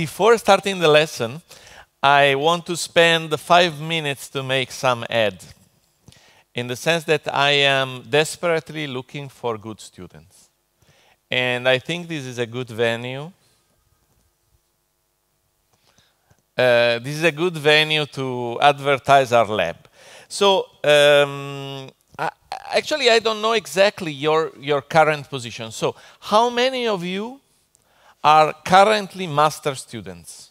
before starting the lesson, I want to spend 5 minutes to make some ad, in the sense that I am desperately looking for good students. And I think this is a good venue. This is a good venue to advertise our lab. So actually, I don't know exactly your current position. So how many of you are currently master students?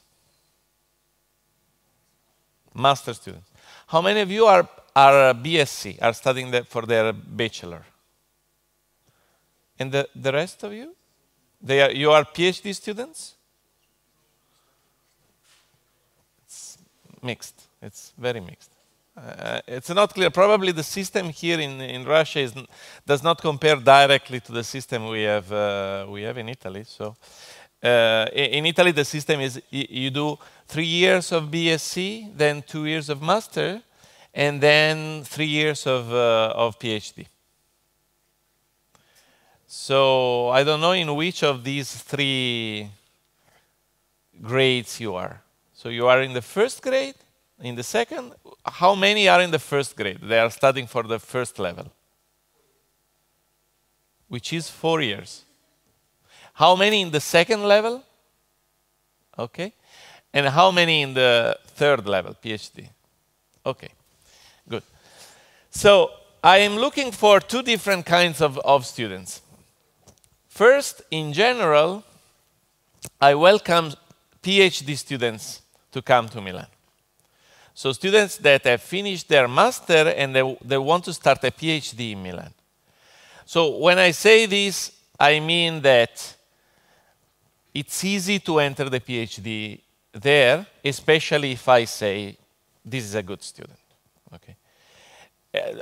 Master students. How many of you are BSc, are studying for their bachelor? And the rest of you? You are PhD students? It's mixed. It's very mixed. It's not clear. Probably the system here in Russia does not compare directly to the system we have in Italy. So in Italy, the system is you do 3 years of BSc, then 2 years of master, and then 3 years of PhD. So I don't know in which of these 3 grades you are. So you are in the first grade, in the second. How many are in the first grade? They are studying for the first level, which is 4 years. How many in the second level? Okay. And how many in the third level, PhD? Okay, good. So I am looking for 2 different kinds of students. First, in general, I welcome PhD students to come to Milan. So students that have finished their master and they want to start a PhD in Milan. So when I say this, I mean that it's easy to enter the PhD there, especially if I say this is a good student. Okay.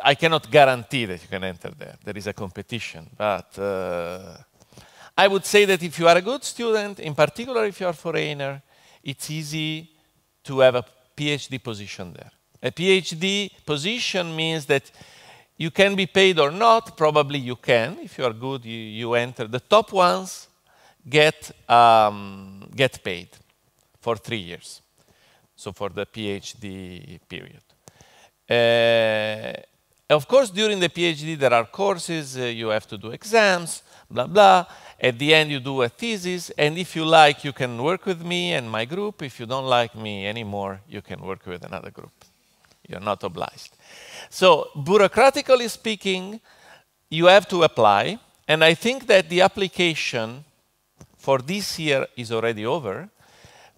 I cannot guarantee that you can enter there. There is a competition. But I would say that if you are a good student, in particular if you are a foreigner, it's easy to have a PhD position there. A PhD position means that you can be paid or not. Probably you can. If you are good, you enter. The top ones get paid for 3 years. So for the PhD period. Of course, during the PhD, there are courses. You have to do exams, blah, blah. At the end, you do a thesis. And if you like, you can work with me and my group. If you don't like me anymore, you can work with another group. You're not obliged. So bureaucratically speaking, you have to apply. And I think that the application for this year is already over.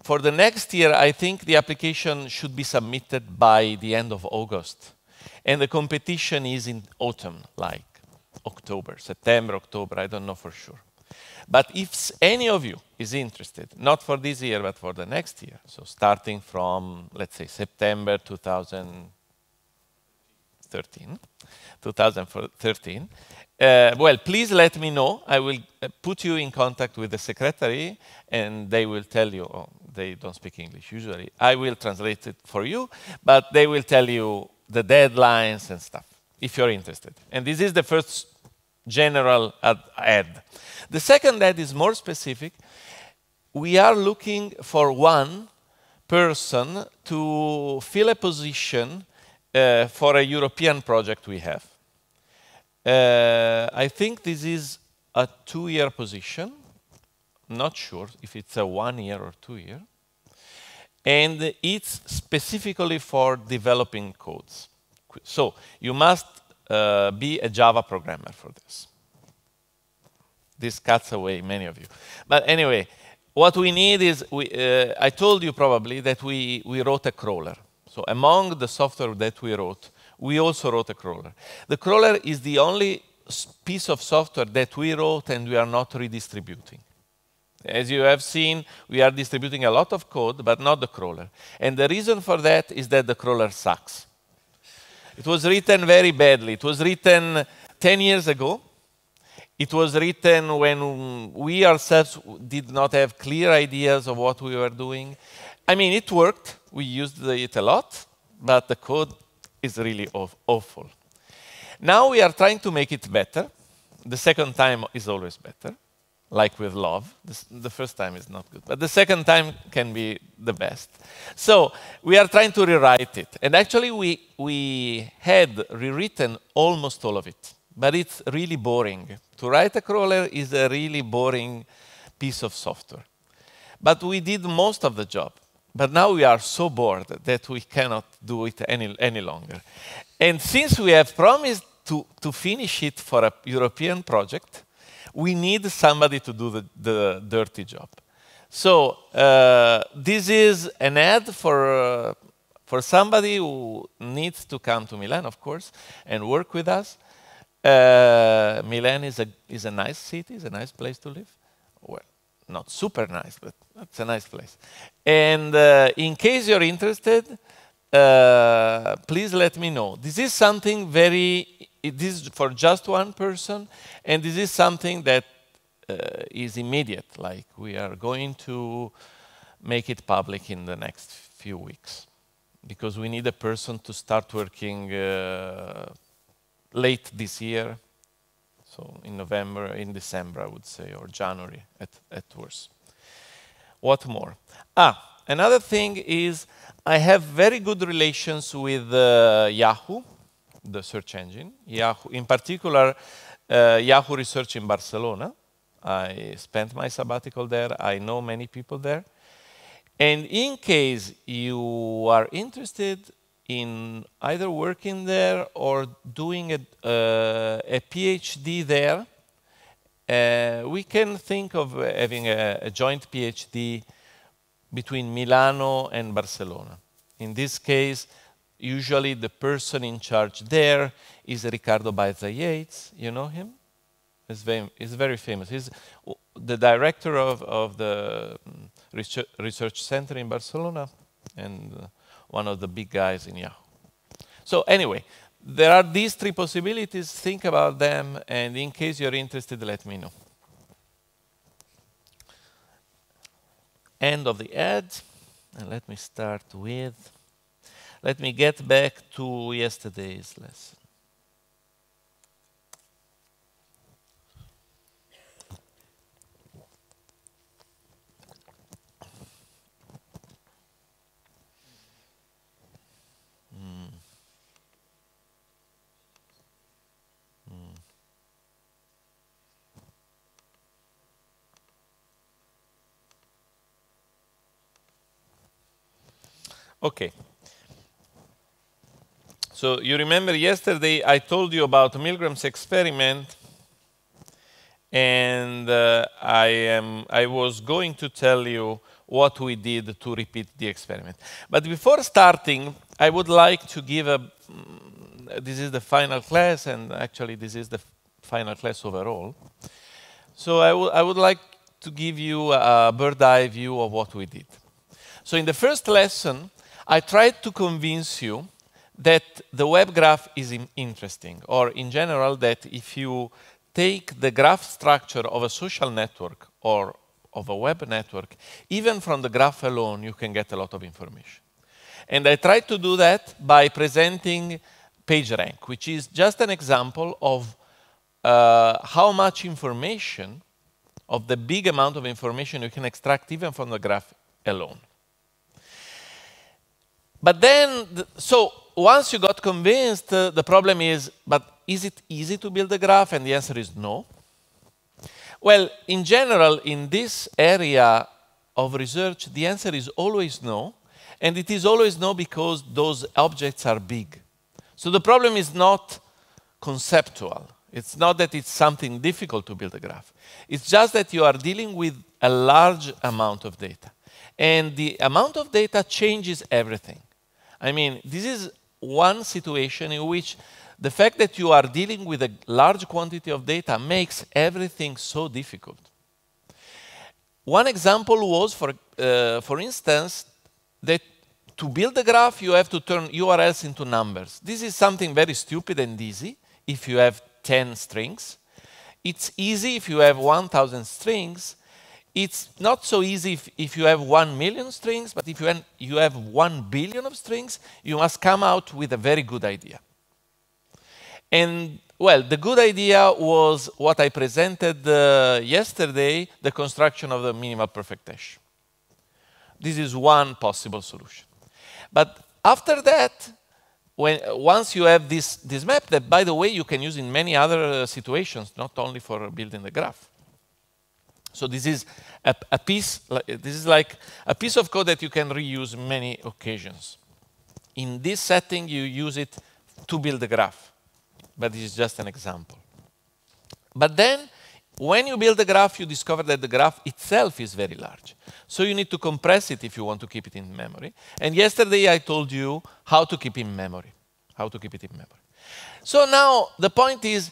For the next year, I think the application should be submitted by the end of August. And the competition is in autumn, like October, September, October, I don't know for sure. But if any of you is interested, not for this year, but for the next year, so starting from, let's say, September 2013, well, please let me know. I will put you in contact with the secretary, and they will tell you, oh, they don't speak English usually. I will translate it for you, but they will tell you the deadlines and stuff, if you're interested. And this is the first general ad. The second ad is more specific. We are looking for one person to fill a position for a European project we have. I think this is a 2-year position. Not sure if it's a 1-year or 2-year. And it's specifically for developing codes. So you must be a Java programmer for this. This cuts away many of you. But anyway, what we need is, I told you probably that we wrote a crawler. So among the software that we wrote, we also wrote a crawler. The crawler is the only piece of software that we wrote and we are not redistributing. As you have seen, we are distributing a lot of code, but not the crawler. And the reason for that is that the crawler sucks. It was written very badly. It was written 10 years ago. It was written when we ourselves did not have clear ideas of what we were doing. I mean, it worked. We used it a lot, but the code is really awful. Now we are trying to make it better. The second time is always better. like with love. The first time is not good, but the second time can be the best. So we are trying to rewrite it. And actually, we had rewritten almost all of it, but it's really boring. To write a crawler is a really boring piece of software. But we did most of the job. But now we are so bored that we cannot do it any longer. And since we have promised to finish it for a European project, we need somebody to do the dirty job. So this is an ad for somebody who needs to come to Milan, of course, and work with us. Milan is a nice city, is a nice place to live. Well, not super nice, but it's a nice place. And in case you're interested, please let me know. This is something this is for just one person, and this is something that is immediate. Like, we are going to make it public in the next few weeks, because we need a person to start working late this year. So in November, in December, I would say, or January at worst. What more? Another thing is I have very good relations with Yahoo, the search engine. Yahoo, in particular, Yahoo Research in Barcelona. I spent my sabbatical there. I know many people there. And in case you are interested in either working there or doing a PhD there, we can think of having a joint PhD between Milano and Barcelona. In this case, usually the person in charge there is Ricardo Baeza-Yates. You know him? He's very famous. He's the director of the research center in Barcelona and one of the big guys in Yahoo. So anyway, there are these three possibilities. Think about them, and in case you're interested, let me know. End of the ad, and let me start with, let me get back to yesterday's lesson. Okay. So you remember yesterday I told you about Milgrams experiment, and I was going to tell you what we did to repeat the experiment. But before starting, I would like to give this is the final class, and actually this is the final class overall. So I would like to give you a bird's-eye view of what we did. So in the first lesson, I tried to convince you that the web graph is interesting, or in general, that if you take the graph structure of a social network or of a web network, even from the graph alone, you can get a lot of information. And I tried to do that by presenting PageRank, which is just an example of how much information, of the big amount of information you can extract even from the graph alone. But then, so once you got convinced, the problem is, but is it easy to build a graph? And the answer is no. Well, in general, in this area of research, the answer is always no. And it is always no because those objects are big. So the problem is not conceptual. It's not that it's something difficult to build a graph. It's just that you are dealing with a large amount of data. And the amount of data changes everything. I mean, this is one situation in which the fact that you are dealing with a large quantity of data makes everything so difficult. One example was, for instance, that to build a graph, you have to turn URLs into numbers. This is something very stupid and easy if you have 10 strings. It's easy if you have 1,000 strings. It's not so easy if you have 1 million strings, but if you have 1 billion of strings, you must come out with a very good idea. And well, the good idea was what I presented yesterday, the construction of the minimal perfect hash. This is one possible solution. But after that, once you have this map, that, by the way, you can use in many other situations, not only for building the graph. So this is this is like a piece of code that you can reuse many occasions. In this setting, you use it to build the graph, but this is just an example. But then, when you build the graph, you discover that the graph itself is very large. So you need to compress it if you want to keep it in memory. And yesterday, I told you how to keep in memory, how to keep it in memory. So now, the point is,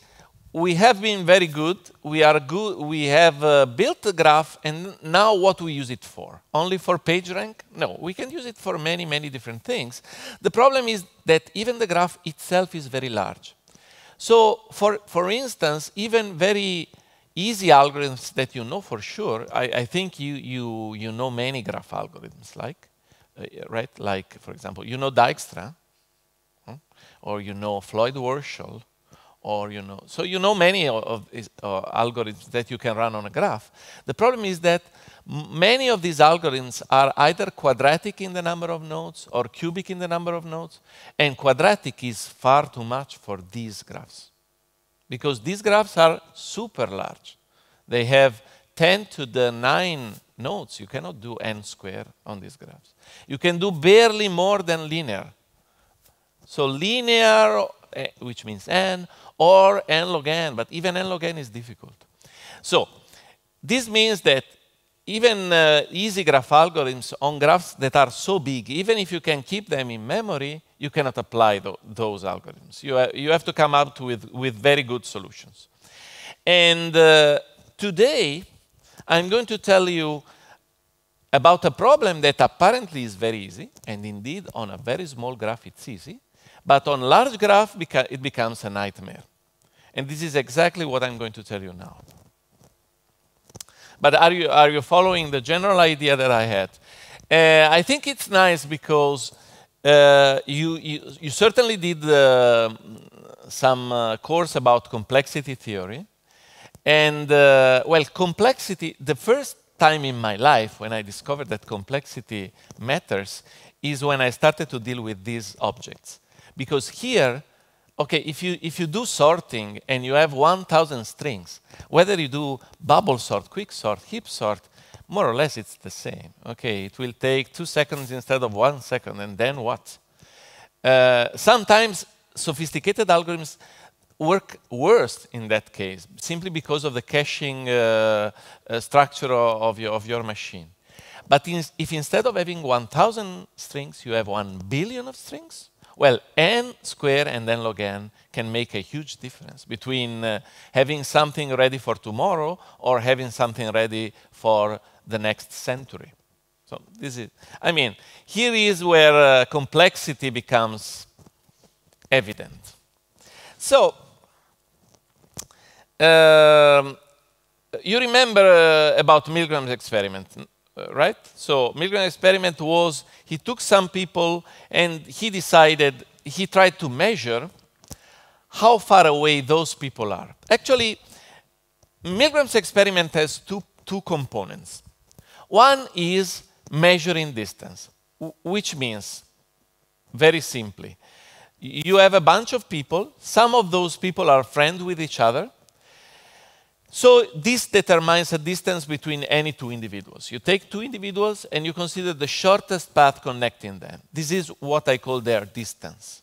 we have been very good. We are good. We have built the graph, and now what we use it for? Only for PageRank? No, we can use it for many, many different things. The problem is that even the graph itself is very large. So, for instance, even very easy algorithms that you know for sure, I think you know many graph algorithms, like, right? Like, for example, you know Dijkstra, or you know Floyd-Warshall, or so you know many of these algorithms that you can run on a graph. The problem is that many of these algorithms are either quadratic in the number of nodes or cubic in the number of nodes, and quadratic is far too much for these graphs, because these graphs are super large. They have 10 to the 9 nodes. You cannot do n squared on these graphs. You can do barely more than linear. So linear, which means n, or n log n, but even n log n is difficult. So this means that even easy graph algorithms on graphs that are so big, even if you can keep them in memory, you cannot apply those algorithms. You have to come up with very good solutions. And today, I'm going to tell you about a problem that apparently is very easy, and indeed on a very small graph it's easy, but on large graph it becomes a nightmare. And this is exactly what I'm going to tell you now. But are you following the general idea that I had? I think it's nice because you certainly did some course about complexity theory. And well, complexity, the first time in my life when I discovered that complexity matters is when I started to deal with these objects. Because here, okay, if you do sorting and you have 1,000 strings, whether you do bubble sort, quick sort, heap sort, more or less it's the same. Okay, it will take 2 seconds instead of 1 second, and then what? Sometimes sophisticated algorithms work worse in that case, simply because of the caching structure of your machine. But if instead of having 1,000 strings, you have 1 billion of strings, well, n squared and n log n can make a huge difference between having something ready for tomorrow or having something ready for the next century. So this is, I mean, here is where complexity becomes evident. So, you remember about Milgrams' experiment, right? So Milgrams' experiment was, he took some people and he decided, he tried to measure how far away those people are. Actually, Milgrams' experiment has two components. One is measuring distance, which means, very simply, you have a bunch of people, some of those people are friends with each other, so this determines a distance between any 2 individuals. You take 2 individuals and you consider the shortest path connecting them. This is what I call their distance.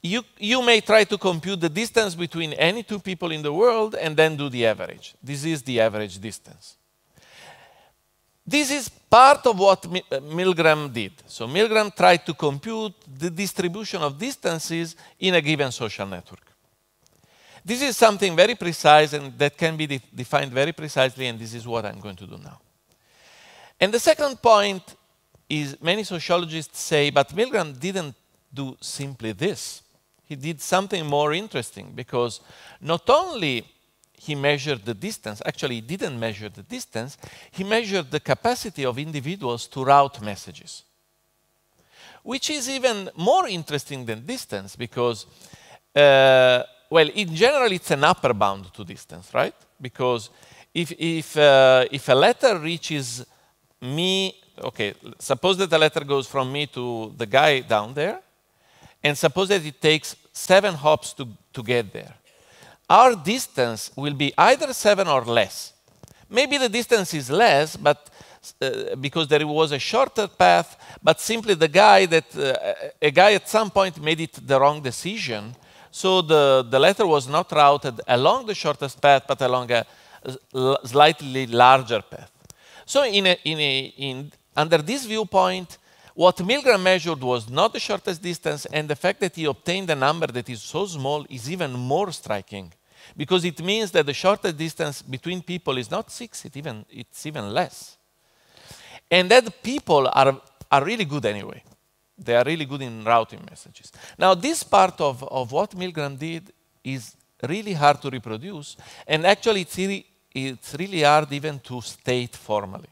You may try to compute the distance between any 2 people in the world and then do the average. This is the average distance. This is part of what Milgram did. So Milgram tried to compute the distribution of distances in a given social network. This is something very precise and that can be defined very precisely, and this is what I'm going to do now. And the second point is, many sociologists say, but Milgram didn't do simply this. He did something more interesting, because not only he measured the distance, actually he didn't measure the distance, he measured the capacity of individuals to route messages. Which is even more interesting than distance, because well, in general, it's an upper bound to distance, right? Because if a letter reaches me, okay, suppose that the letter goes from me to the guy down there, and suppose that it takes 7 hops to get there. Our distance will be either 7 or less. Maybe the distance is less, but because there was a shorter path, but simply a guy at some point made it the wrong decision. So the letter was not routed along the shortest path, but along a slightly larger path. So under this viewpoint, what Milgram measured was not the shortest distance, and the fact that he obtained a number that is so small is even more striking, because it means that the shortest distance between people is not 6, it's even less. And that people are really good anyway. They are really good in routing messages. Now, this part of what Milgram did is really hard to reproduce, and actually it's really hard even to state formally.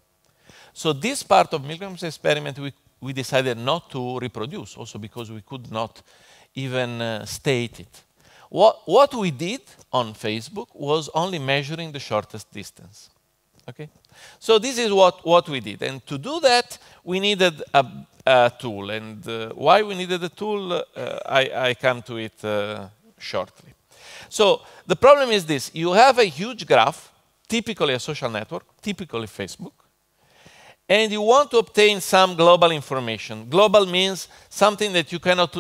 So this part of Milgram's experiment we decided not to reproduce, also because we could not even state it. What we did on Facebook was only measuring the shortest distance. Okay? So this is what we did. And to do that, we needed a tool. And why we needed a tool, I come to it shortly. So the problem is this. You have a huge graph, typically a social network, typically Facebook, and you want to obtain some global information. Global means something that you cannot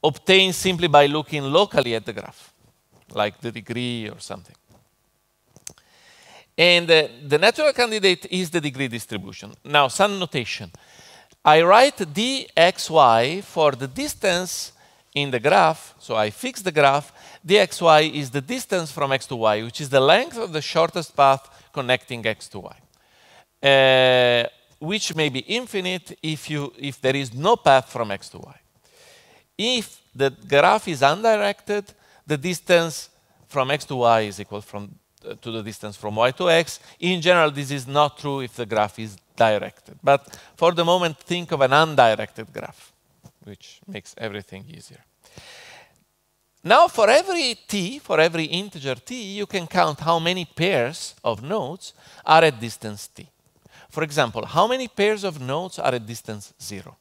obtain simply by looking locally at the graph, like the degree or something. And the natural candidate is the degree distribution. Now, some notation. I write dxy for the distance in the graph, so I fix the graph. dxy is the distance from x to y, which is the length of the shortest path connecting x to y, which may be infinite if there is no path from x to y. If the graph is undirected, the distance from x to y is equal to the distance from y to x. In general, this is not true if the graph is directed. But for the moment, think of an undirected graph, which makes everything easier. Now, for every t, for every integer t, you can count how many pairs of nodes are at distance t. For example, how many pairs of nodes are at distance 0?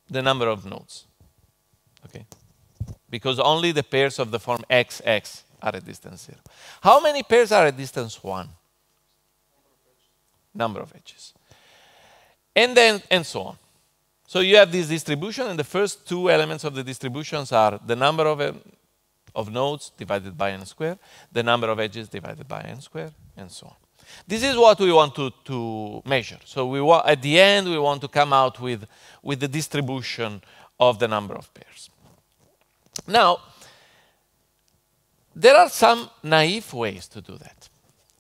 The number of nodes. Okay? Because only the pairs of the form xx are at distance 0. How many pairs are at distance 1? Number of edges. And so on. So you have this distribution, and the first 2 elements of the distributions are the number of nodes divided by n squared, the number of edges divided by n squared, and so on. This is what we want to measure. So at the end, we want to come out with the distribution of the number of pairs. Now, there are some naive ways to do that.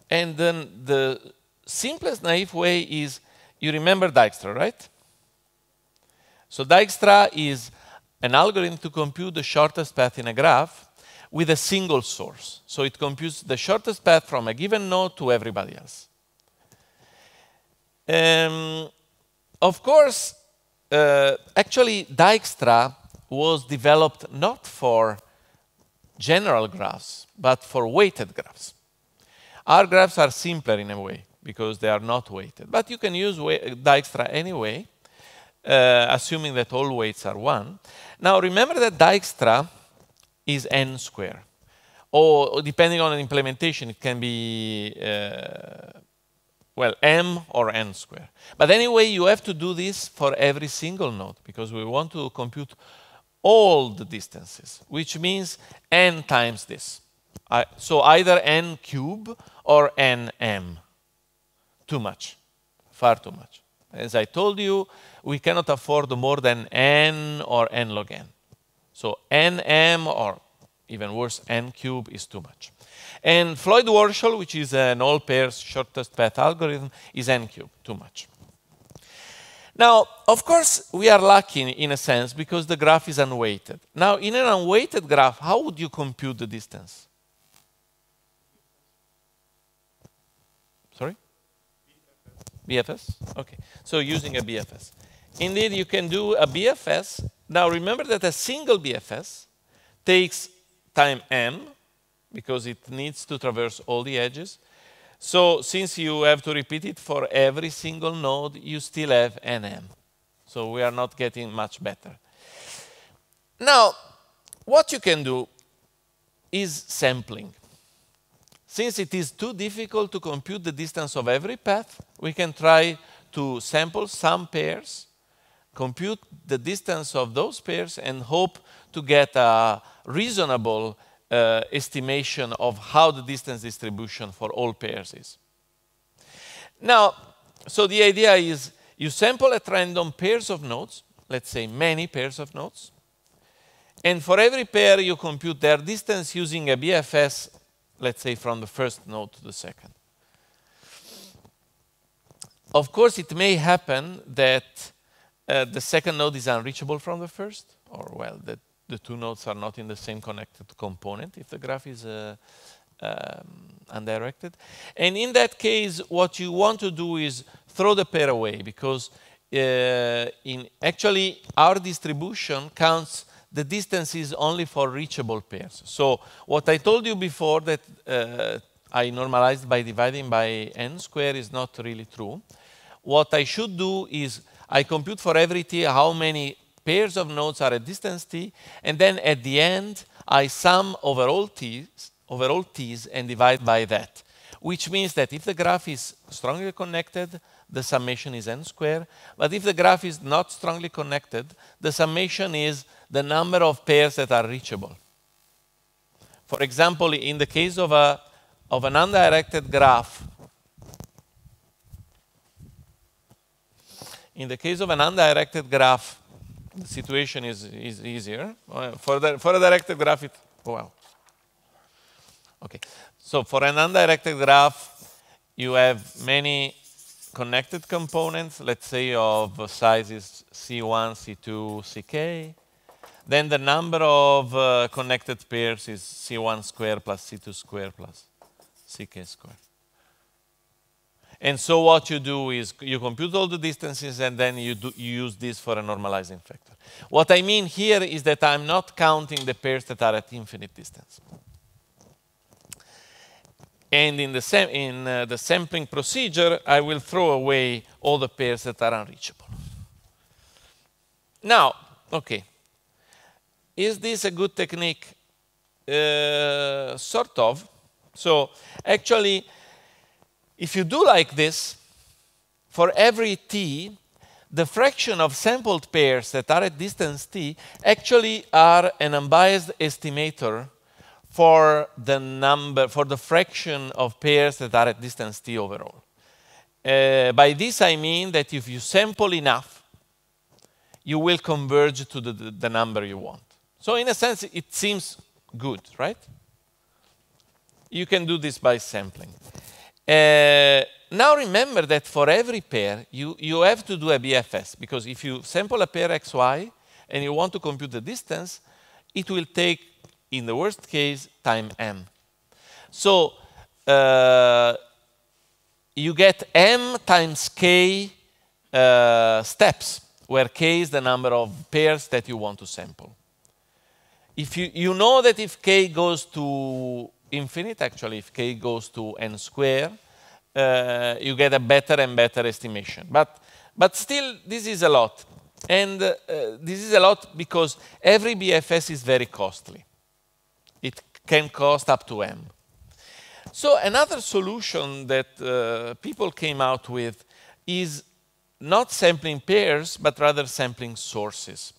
And then the simplest naive way is, you remember Dijkstra, right? So Dijkstra is an algorithm to compute the shortest path in a graph with a single source. So it computes the shortest path from a given node to everybody else. Of course, actually, Dijkstra was developed not for general graphs, but for weighted graphs. Our graphs are simpler in a way, because they are not weighted. But you can use Dijkstra anyway, assuming that all weights are 1. Now, remember that Dijkstra is n squared. Or depending on the implementation, it can be, well, m or n squared. But anyway, you have to do this for every single node, because we want to compute all the distances, which means n times this. So either n cube or nm. Too much. Far too much. As I told you, we cannot afford more than n or n log n. So nm, or even worse, n cube, is too much. And Floyd-Warshall, which is an all pairs shortest path algorithm, is n cube, too much. Now, of course, we are lucky in a sense because the graph is unweighted. Now, in an unweighted graph, how would you compute the distance? Sorry? BFS? Okay. So using a BFS. indeed, you can do a BFS. Now, remember that a single BFS takes time m, because it needs to traverse all the edges. So since you have to repeat it for every single node, you still have nm. So we are not getting much better. Now, what you can do is sampling. Since it is too difficult to compute the distance of every path, we can try to sample some pairs, compute the distance of those pairs, and hope to get a reasonable estimation of how the distance distribution for all pairs is. Now, so the idea is you sample at random pairs of nodes, let's say many pairs of nodes, and for every pair you compute their distance using a BFS, let's say from the first node to the second. Of course, it may happen that the second node is unreachable from the first, or well, that the two nodes are not in the same connected component if the graph is undirected. And in that case, what you want to do is throw the pair away, because actually our distribution counts the distances only for reachable pairs. So what I told you before, that I normalized by dividing by n square, is not really true. What I should do is I compute for every t how many pairs of nodes are at distance t, and then at the end I sum over all t's and divide by that, which means that if the graph is strongly connected, the summation is n squared, but if the graph is not strongly connected, the summation is the number of pairs that are reachable. For example, in the case of an undirected graph, the situation is easier. For a directed graph, wow. Okay, so for an undirected graph, you have many connected components, let's say of sizes C1, C2, Ck. Then the number of connected pairs is C1 squared plus C2 squared plus Ck squared. And so what you do is you compute all the distances, and then you use this for a normalizing factor. What I mean here is that I'm not counting the pairs that are at infinite distance. And in the sampling procedure, I will throw away all the pairs that are unreachable. Now, okay, is this a good technique? Sort of. So actually, if you do like this, for every t, the fraction of sampled pairs that are at distance t actually are an unbiased estimator for the fraction of pairs that are at distance t overall. By this I mean that if you sample enough, you will converge to the number you want. So in a sense, it seems good, right? You can do this by sampling. Now remember that for every pair, you have to do a BFS, because if you sample a pair xy and you want to compute the distance, it will take, in the worst case, time m. So you get m times k steps, where k is the number of pairs that you want to sample. If you know that if k goes to infinite, actually if k goes to n squared, you get a better and better estimation. But still, this is a lot. And this is a lot because every BFS is very costly. It can cost up to m. So another solution that people came out with is not sampling pairs, but rather sampling sources,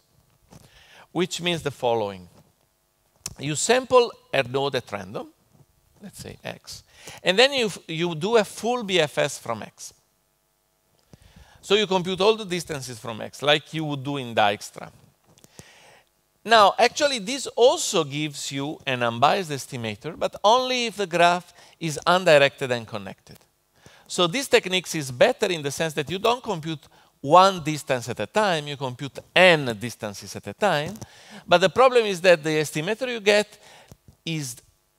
which means the following. You sample a node at random, let's say x, and then you do a full BFS from x. So you compute all the distances from x, like you would do in Dijkstra. Now, actually, this also gives you an unbiased estimator, but only if the graph is undirected and connected. So this technique is better in the sense that you don't compute one distance at a time, you compute n distances at a time. But the problem is that the estimator you get is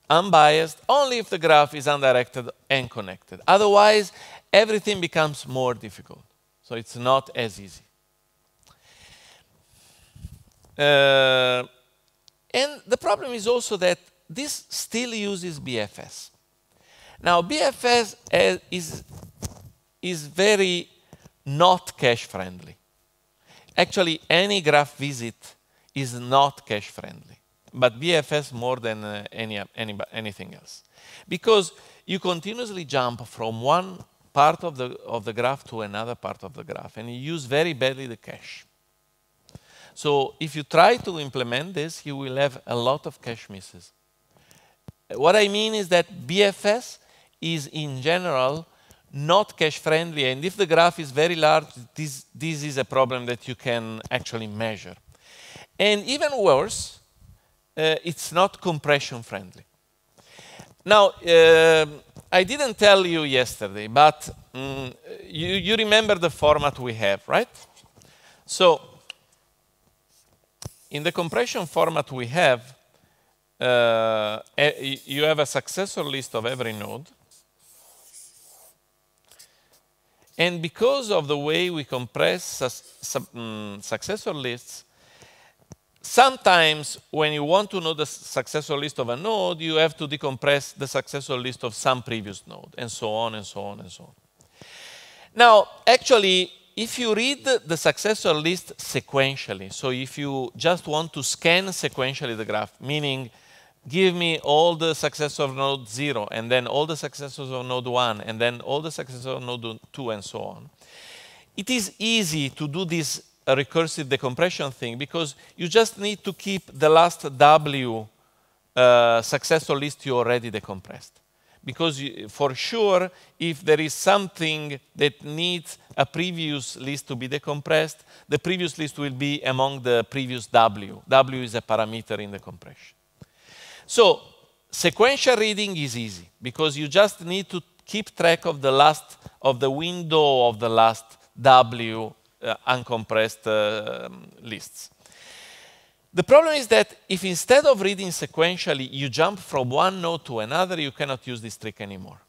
unbiased only if the graph is undirected and connected. Otherwise, everything becomes more difficult. So it's not as easy. And the problem is also that this still uses BFS. Now, BFS is very not cache friendly. Actually, any graph visit is not cache friendly, but BFS more than anything else. Because you continuously jump from one part of the graph to another part of the graph, and you use very badly the cache. So if you try to implement this, you will have a lot of cache misses. What I mean is that BFS is, in general, not cache friendly, and if the graph is very large, this is a problem that you can actually measure. And even worse, it's not compression friendly. Now, I didn't tell you yesterday, but you remember the format we have, right? So, in the compression format we have, you have a successor list of every node. And because of the way we compress successor lists, sometimes when you want to know the successor list of a node, you have to decompress the successor list of some previous node, and so on, and so on, and so on. Now, actually, if you read the successor list sequentially, so if you just want to scan sequentially the graph, meaning give me all the successors of node 0, and then all the successors of node 1, and then all the successors of node 2, and so on. It is easy to do this recursive decompression thing because you just need to keep the last W successor list you already decompressed. Because for sure, if there is something that needs a previous list to be decompressed, the previous list will be among the previous W. W is a parameter in the compression. So sequential reading is easy because you just need to keep track of the window of the last W uncompressed lists. The problem is that if instead of reading sequentially, you jump from one node to another, you cannot use this trick anymore.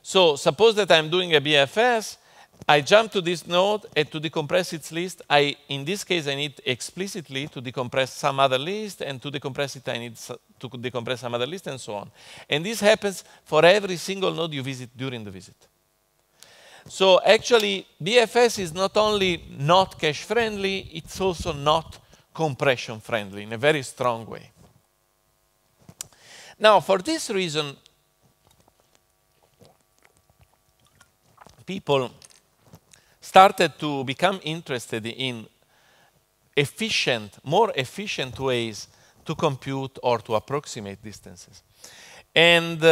So suppose that I'm doing a BFS, I jump to this node, and to decompress its list, in this case, I need explicitly to decompress some other list, and to decompress it, I need to decompress some other list, and so on. And this happens for every single node you visit during the visit. So actually, BFS is not only not cache friendly, it's also not compression friendly in a very strong way. Now, for this reason, people started to become interested in more efficient ways to compute or to approximate distances. And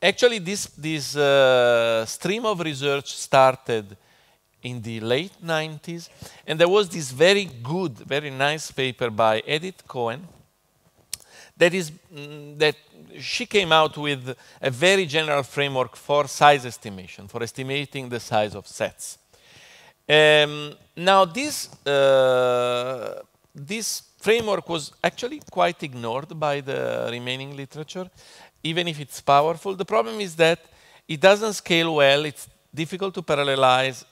actually, this stream of research started in the late 90s, and there was this very good, very nice paper by Edith Cohen that she came out with a very general framework for size estimation, for estimating the size of sets. Now, this framework was actually quite ignored by the remaining literature, even if it's powerful. The problem is that it doesn't scale well, it's difficult to parallelize.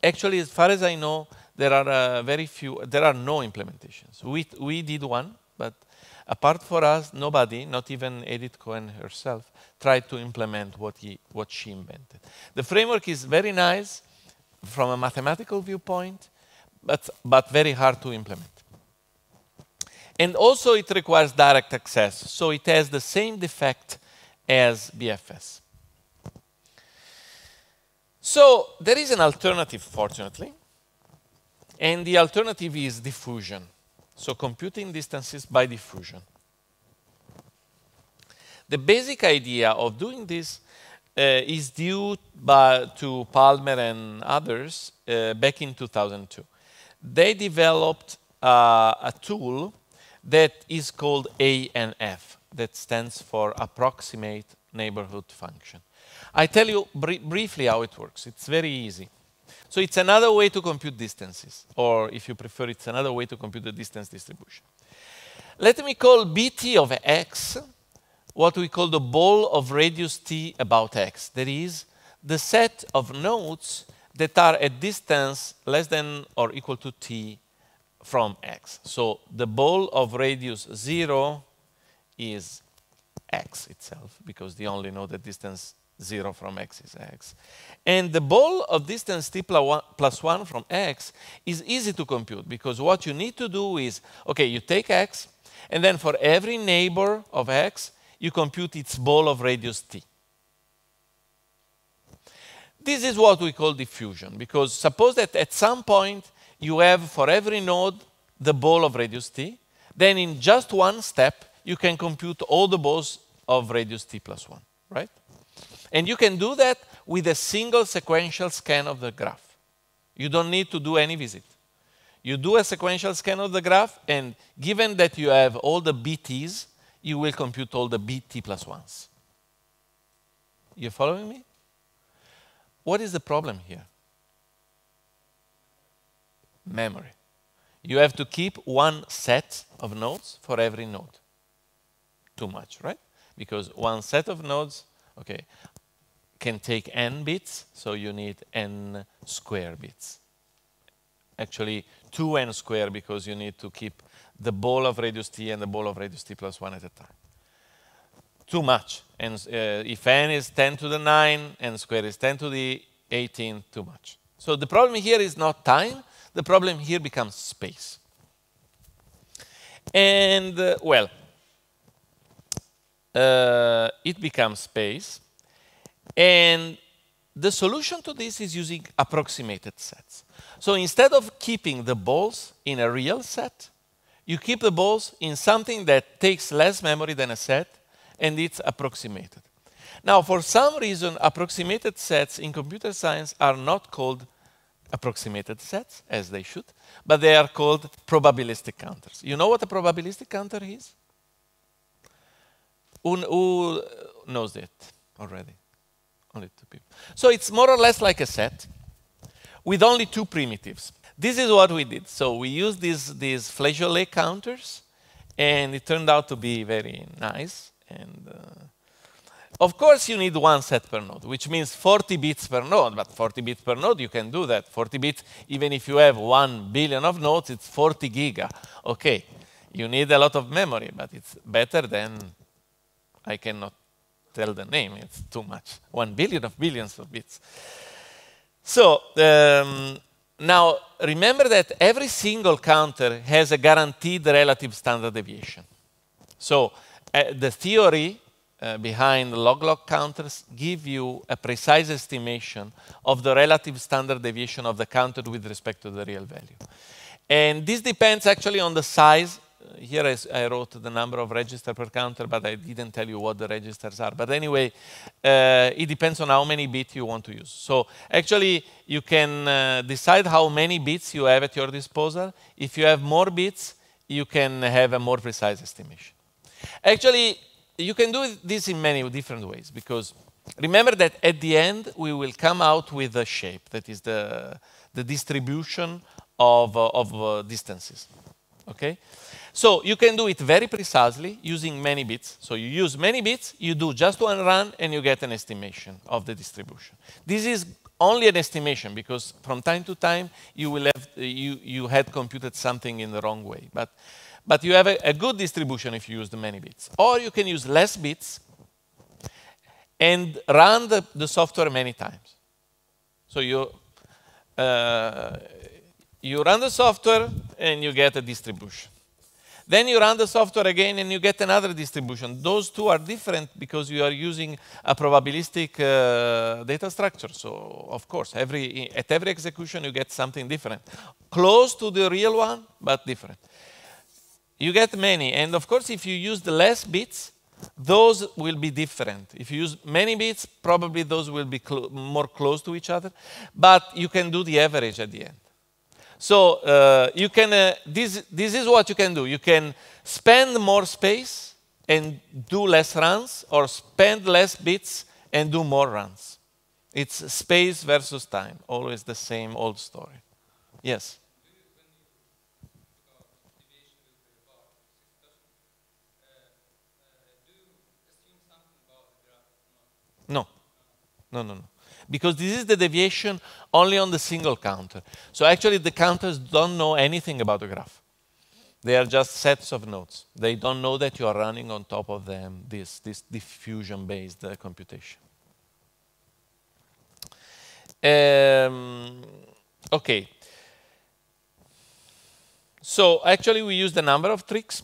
Actually, as far as I know, there are no implementations. We did one, but apart from us, nobody, not even Edith Cohen herself, tried to implement what she invented. The framework is very nice from a mathematical viewpoint, but very hard to implement. And also it requires direct access, so it has the same defect as BFS. So there is an alternative, fortunately, and the alternative is diffusion. So computing distances by diffusion. The basic idea of doing this is due to Palmer and others back in 2002. They developed a tool that is called ANF, that stands for Approximate Neighborhood Function. I tell you briefly how it works. It's very easy. So it's another way to compute distances, or if you prefer, it's another way to compute the distance distribution. Let me call BT of x what we call the ball of radius t about x. That is, the set of nodes that are at distance less than or equal to t from x. So the ball of radius 0 is x itself, because the only node at distance 0 from x is x. And the ball of distance t plus 1 from x is easy to compute, because what you need to do is, okay, you take x, and then for every neighbor of x, you compute its ball of radius t. This is what we call diffusion, because suppose that at some point you have for every node the ball of radius t, then in just one step you can compute all the balls of radius t plus 1, right? And you can do that with a single sequential scan of the graph. You don't need to do any visit. You do a sequential scan of the graph, and given that you have all the bt's, you will compute all the bt plus 1s. You following me? What is the problem here? Memory. You have to keep one set of nodes for every node. Too much, right? Because one set of nodes, okay, can take n bits, so you need n square bits. Actually, 2n square, because you need to keep the ball of radius t and the ball of radius t plus 1 at a time. Too much. And if n is 10 to the 9, n square is 10 to the 18, too much. So the problem here is not time. The problem here becomes space. And, well, it becomes space. And the solution to this is using approximated sets. So instead of keeping the balls in a real set, you keep the balls in something that takes less memory than a set, and it's approximated. Now, for some reason, approximated sets in computer science are not called approximated sets, as they should, but they are called probabilistic counters. You know what a probabilistic counter is? Who knows that already? Only two people. So it's more or less like a set with only two primitives. This is what we did. So we used these flageolet counters, and it turned out to be very nice. And of course, you need one set per node, which means 40 bits per node. But 40 bits per node, you can do that. 40 bits, even if you have 1 billion of nodes, it's 40 giga. Okay, you need a lot of memory, but it's better than, I cannot tell the name, it's too much. 1 billion of billions of bits. So now remember that every single counter has a guaranteed relative standard deviation. So the theory behind log-log counters give you a precise estimation of the relative standard deviation of the counter with respect to the real value. And this depends actually on the size. Here I wrote the number of registers per counter, but I didn't tell you what the registers are. But anyway, it depends on how many bits you want to use. So actually, you can decide how many bits you have at your disposal. If you have more bits, you can have a more precise estimation. Actually, you can do this in many different ways, because remember that at the end, we will come out with a shape that is the distribution of distances. Okay? So you can do it very precisely using many bits. So you use many bits, you do just one run, and you get an estimation of the distribution. This is only an estimation, because from time to time, you will have you had computed something in the wrong way. But you have a good distribution if you use the many bits. Or you can use less bits and run the software many times. So you run the software and you get a distribution. Then you run the software again and you get another distribution. Those two are different because you are using a probabilistic data structure. So, of course, at every execution you get something different. Close to the real one, but different. You get many. And, of course, if you use the less bits, those will be different. If you use many bits, probably those will be more close to each other. But you can do the average at the end. So you can. This is what you can do. You can spend more space and do less runs, or spend less bits and do more runs. It's space versus time. Always the same old story. Yes. No. because this is the deviation only on the single counter. So actually, the counters don't know anything about the graph. They are just sets of nodes. They don't know that you are running on top of them this diffusion-based computation. Okay. So actually, we used a number of tricks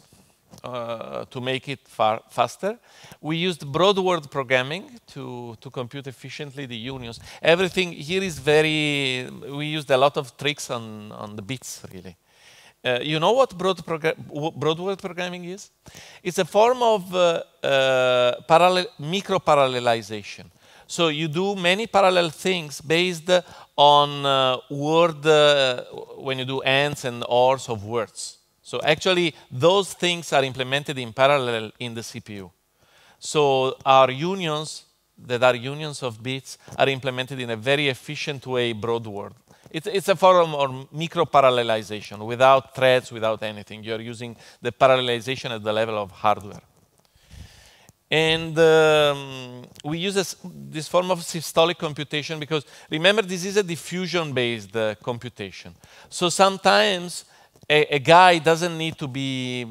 to make it faster. We used Broadword programming to compute efficiently the unions. Everything here is we used a lot of tricks on the bits, really. You know what Broadword programming is? It's a form of micro-parallelization. So you do many parallel things based on when you do ands and ors of words. So actually, those things are implemented in parallel in the CPU. So our unions, that are unions of bits, are implemented in a very efficient way, Broadword. It's a form of micro-parallelization, without threads, without anything. You're using the parallelization at the level of hardware. And we use this form of systolic computation because, remember, this is a diffusion-based computation. So sometimes a guy doesn't need to be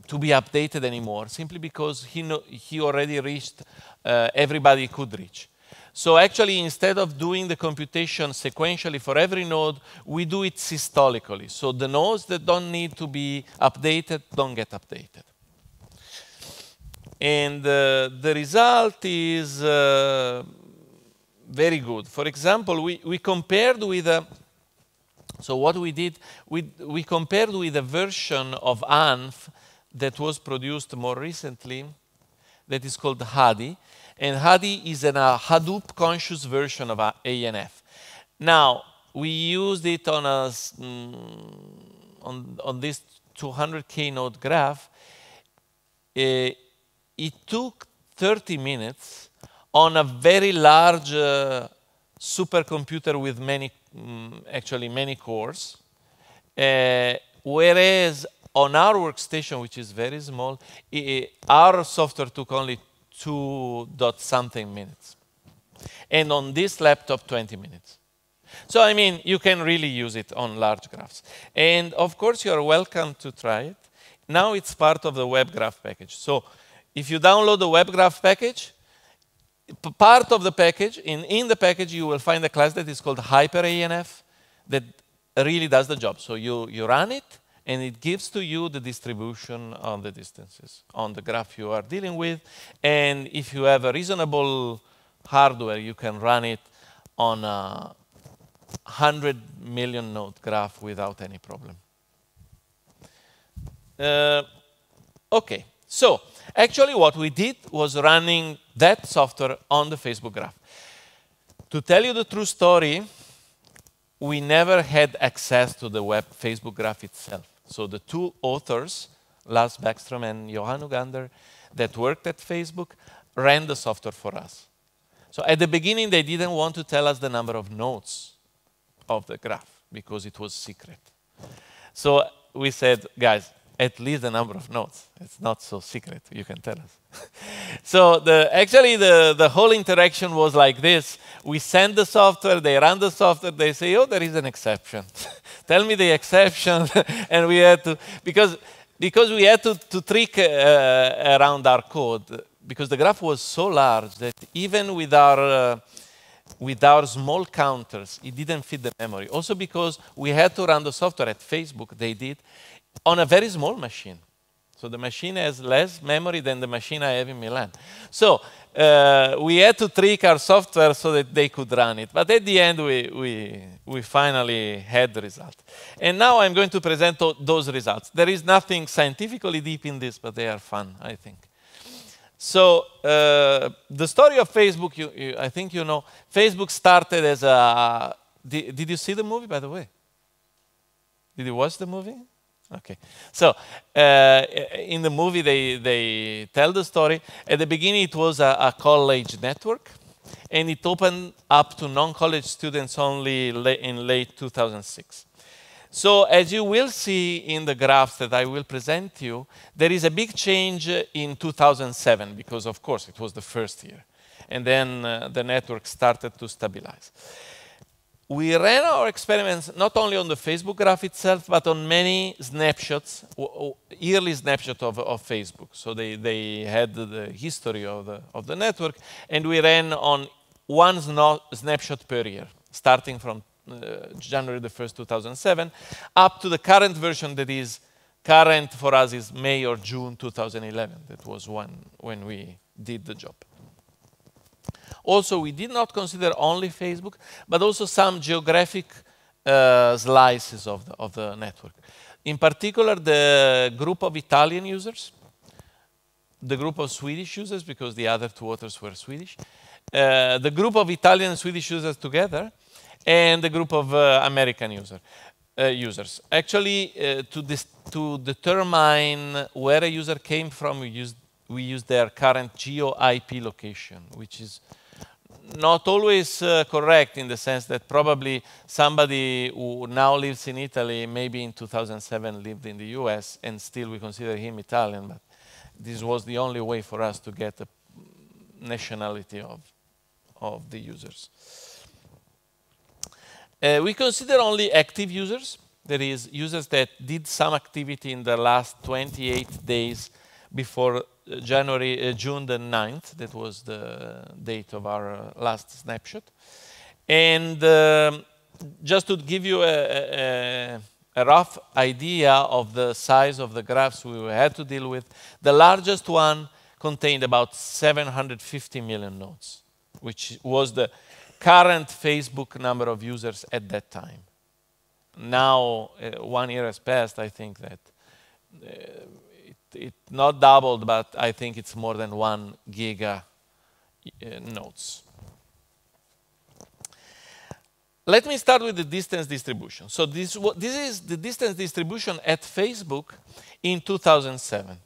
updated anymore, simply because he already reached everybody could reach. So actually, instead of doing the computation sequentially for every node, we do it systolically. So the nodes that don't need to be updated don't get updated. And the result is very good. For example, we compared with so what we did, we compared with a version of ANF that was produced more recently that is called HADI. And HADI is a Hadoop conscious version of ANF. Now, we used it on this 200K node graph. It took 30 minutes on a very large supercomputer with actually many cores. Whereas on our workstation, which is very small, our software took only 2-something minutes. And on this laptop, 20 minutes. So, I mean, you can really use it on large graphs. And of course, you're welcome to try it. Now it's part of the WebGraph package. So, if you download the WebGraph package, part of the package, in the package, you will find a class that is called Hyperanf that really does the job. So you run it, and it gives to you the distribution on the distances on the graph you are dealing with. And if you have a reasonable hardware, you can run it on a 100 million node graph without any problem. Okay, so actually what we did was running that software on the Facebook graph. To tell you the true story, we never had access to the Facebook graph itself. So the two authors, Lars Backstrom and Johan Ugander, that worked at Facebook, ran the software for us. So at the beginning, they didn't want to tell us the number of nodes of the graph because it was secret. So we said, guys, at least the number of nodes. It's not so secret, you can tell us. So actually the whole interaction was like this. We send the software, they run the software, they say, oh, there is an exception. Tell me the exception. And we had to, because we had to trick around our code, because the graph was so large that even with our small counters, it didn't fit the memory. Also because we had to run the software at Facebook, they did, on a very small machine. So the machine has less memory than the machine I have in Milan. So we had to trick our software so that they could run it. But at the end, we finally had the result. And now I'm going to present those results. There is nothing scientifically deep in this, but they are fun, I think. So the story of Facebook, I think you know, Facebook started as a... Did you see the movie, by the way? Did you watch the movie? Okay. So in the movie, they tell the story. At the beginning, it was a college network, and it opened up to non-college students only in late 2006. So as you will see in the graphs that I will present to you, there is a big change in 2007, because, of course, it was the first year. and then the network started to stabilize. We ran our experiments not only on the Facebook graph itself, but on many snapshots, yearly snapshots of Facebook. So they had the history of the network, and we ran on one snapshot per year, starting from January the 1st, 2007, up to the current version that is current for us is May or June 2011. That was when we did the job. Also, we did not consider only Facebook, but also some geographic slices of the network. In particular, the group of Italian users, the group of Swedish users, because the other two authors were Swedish, the group of Italian and Swedish users together, and the group of American users. Actually, to determine where a user came from, we used their current geo-IP location, which is not always correct in the sense that probably somebody who now lives in Italy, maybe in 2007 lived in the US, and still we consider him Italian, but this was the only way for us to get the nationality of the users. We consider only active users, that is, users that did some activity in the last 28 days before June the 9th. That was the date of our last snapshot. And just to give you a rough idea of the size of the graphs we had to deal with, the largest one contained about 750 million nodes, which was the current Facebook number of users at that time. Now, 1 year has passed. I think that it not doubled, but I think it's more than 1 giga nodes. Let me start with the distance distribution. So this is the distance distribution at Facebook in 2007.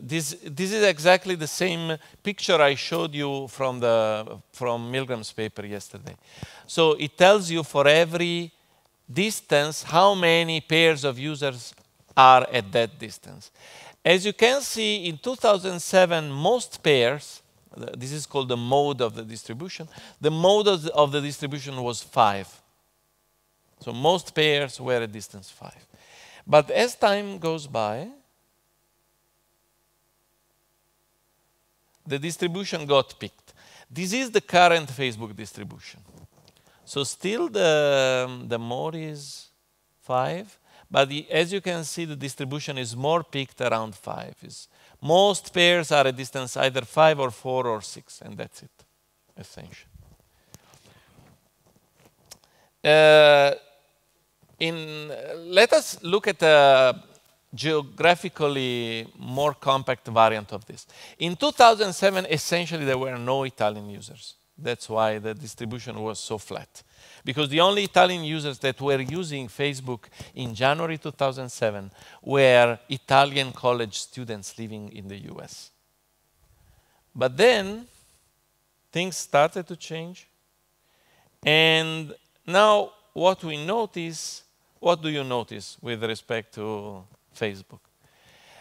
This is exactly the same picture I showed you from Milgrams' paper yesterday. So it tells you for every distance how many pairs of users are at that distance. As you can see, in 2007, most pairs, this is called the mode of the distribution, the mode of the distribution was 5. So most pairs were at distance 5. But as time goes by, the distribution got picked. This is the current Facebook distribution. So still the mode is 5, but as you can see, the distribution is more peaked around 5. Most pairs are at distance either 5 or 4 or 6, and that's it, essentially. Let us look at a geographically more compact variant of this. In 2007, essentially, there were no Italian users. That's why the distribution was so flat. Because the only Italian users that were using Facebook in January 2007 were Italian college students living in the US. But then, things started to change. And now, what do you notice with respect to Facebook?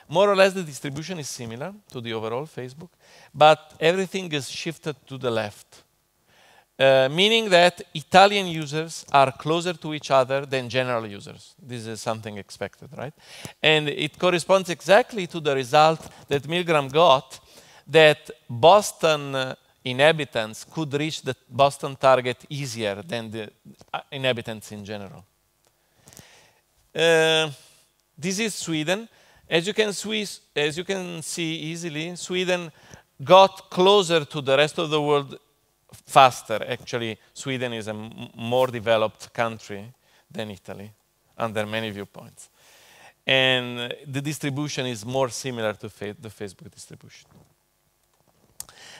More or less, the distribution is similar to the overall Facebook, but everything is shifted to the left. Meaning that Italian users are closer to each other than general users. This is something expected, right? And it corresponds exactly to the result that Milgram got, that Boston inhabitants could reach the Boston target easier than the inhabitants in general. This is Sweden. As you can see easily, Sweden got closer to the rest of the world faster. Actually, Sweden is a more developed country than Italy, under many viewpoints. And the distribution is more similar to the Facebook distribution.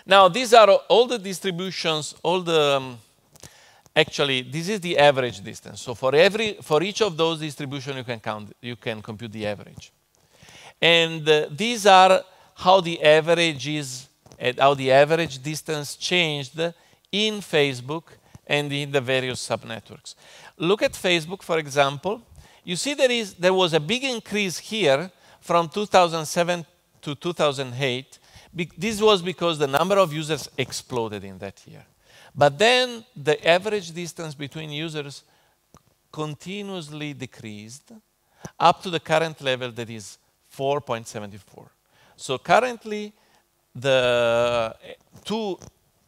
Now, these are all the distributions, actually, this is the average distance. So for each of those distributions, you can compute the average. And these are how the average distance changed in Facebook and in the various subnetworks. Look at Facebook, for example. You see there was a big increase here from 2007 to 2008 This was because the number of users exploded in that year. But then the average distance between users continuously decreased up to the current level that is 4.74. So currently, the two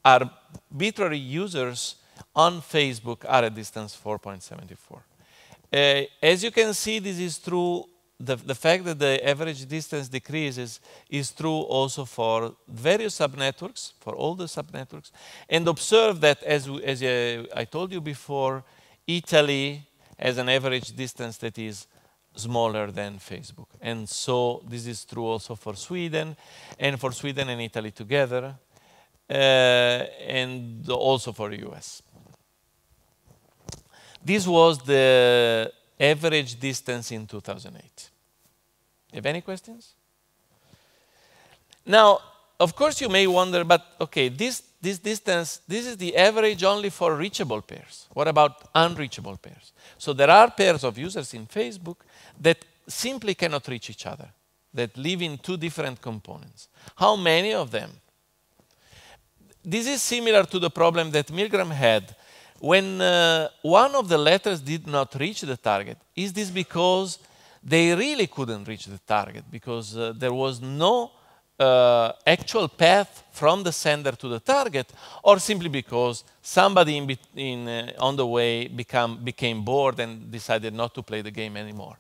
arbitrary users on Facebook are at distance 4.74. As you can see, this is true. The fact that the average distance decreases is true also for various subnetworks, for all the subnetworks. And observe that, as I told you before, Italy has an average distance that is smaller than Facebook. And so this is true also for Sweden, and for Sweden and Italy together, and also for the US. This was the average distance in 2008. Have any questions? Now, of course, you may wonder, but okay, this distance, this is the average only for reachable pairs. What about unreachable pairs? So there are pairs of users in Facebook that simply cannot reach each other, that live in two different components. How many of them? This is similar to the problem that Milgram had when one of the letters did not reach the target. Is this because they really couldn't reach the target, because there was no actual path from the sender to the target, or simply because somebody on the way became bored and decided not to play the game anymore?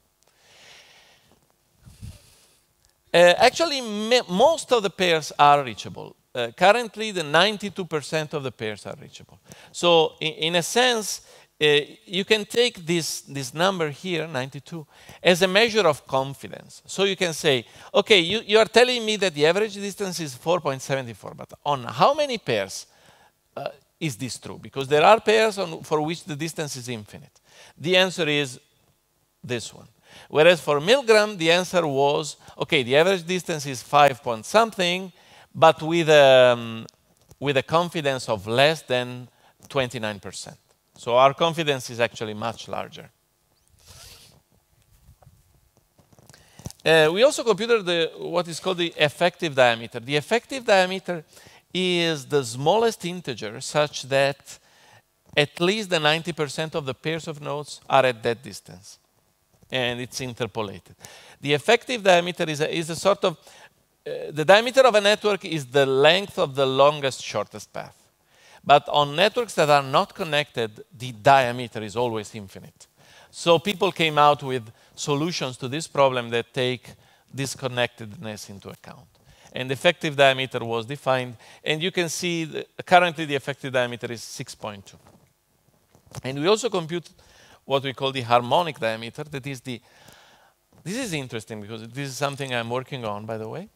Actually, most of the pairs are reachable. Currently, the 92% of the pairs are reachable. So in a sense, you can take this number here, 92, as a measure of confidence. So you can say, okay, you are telling me that the average distance is 4.74, but on how many pairs is this true? Because there are pairs for which the distance is infinite. The answer is this one. Whereas for Milgram, the answer was, okay, the average distance is 5 point something, but with a confidence of less than 29%. So our confidence is actually much larger. We also computed what is called the effective diameter. The effective diameter is the smallest integer such that at least the 90% of the pairs of nodes are at that distance. And it's interpolated. The effective diameter is a sort of, the diameter of a network is the length of the longest, shortest path. But on networks that are not connected, the diameter is always infinite. So people came out with solutions to this problem that take disconnectedness into account. And the effective diameter was defined. And you can see currently the effective diameter is 6.2. And we also compute what we call the harmonic diameter. That is this is interesting because this is something I'm working on, by the way.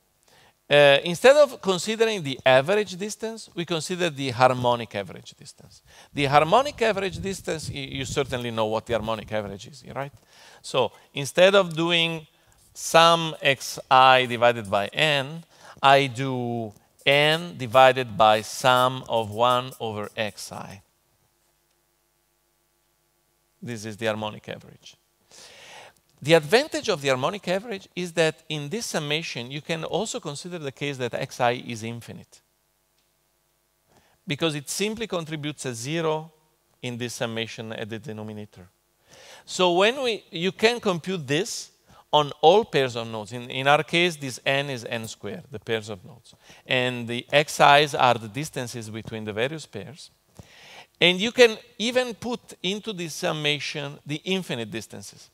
Instead of considering the average distance, we consider the harmonic average distance. The harmonic average distance, you certainly know what the harmonic average is, right? So instead of doing sum xi divided by n, I do n divided by sum of 1 over xi. This is the harmonic average. The advantage of the harmonic average is that in this summation, you can also consider the case that xi is infinite, because it simply contributes a 0 in this summation at the denominator. So when you can compute this on all pairs of nodes. In our case, this n is n squared, the pairs of nodes. And the xi's are the distances between the various pairs. And you can even put into this summation the infinite distances.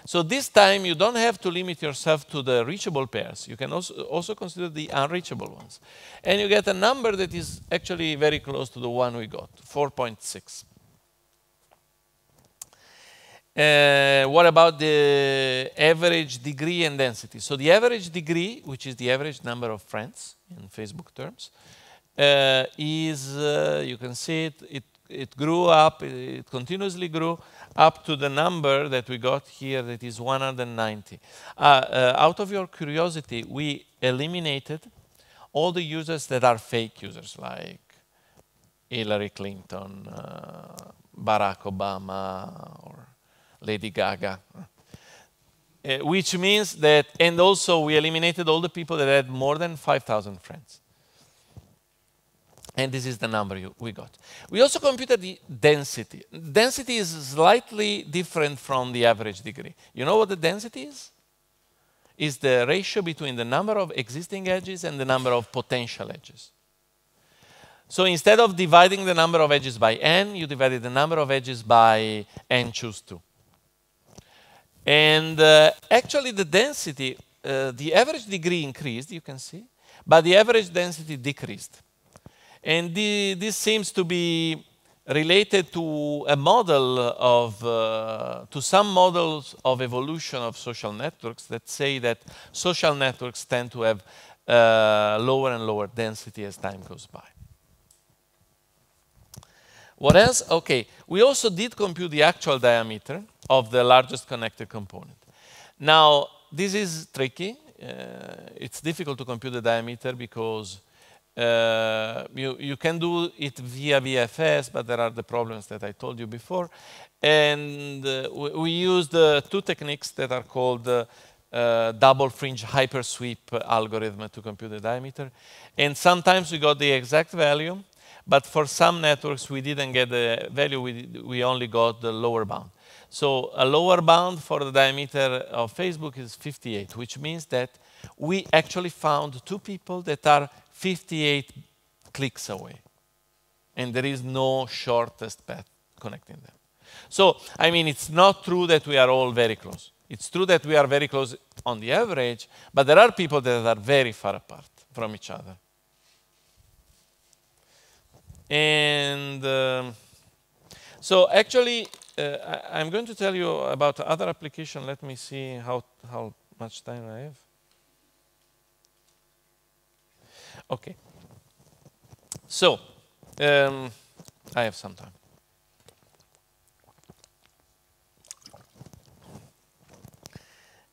So this time, you don't have to limit yourself to the reachable pairs. You can also consider the unreachable ones. And you get a number that is actually very close to the one we got, 4.6. What about the average degree and density? So the average degree, which is the average number of friends in Facebook terms, is, you can see it grew up, it continuously grew up to the number that we got here, that is 190. Out of your curiosity, we eliminated all the users that are fake users, like Hillary Clinton, Barack Obama, or Lady Gaga. which means that, and also we eliminated all the people that had more than 5,000 friends. And this is the number we got. We also computed the density. Density is slightly different from the average degree. You know what the density is? It's the ratio between the number of existing edges and the number of potential edges. So instead of dividing the number of edges by n, you divided the number of edges by n choose 2. And actually the density, the average degree increased, you can see, but the average density decreased. And this seems to be related to a model of, to some models of evolution of social networks that say that social networks tend to have lower and lower density as time goes by. What else? Okay, we also did compute the actual diameter of the largest connected component. Now, this is tricky. It's difficult to compute the diameter because you can do it via VFS, but there are the problems that I told you before. And we used two techniques that are called double fringe hypersweep algorithm to compute the diameter. And sometimes we got the exact value, but for some networks we didn't get the value, we only got the lower bound. So a lower bound for the diameter of Facebook is 58, which means that we actually found two people that are 58 clicks away. And there is no shortest path connecting them. So, I mean, it's not true that we are all very close. It's true that we are very close on the average, but there are people that are very far apart from each other. And so actually, I'm going to tell you about other application. Let me see how much time I have. Okay. So, I have some time.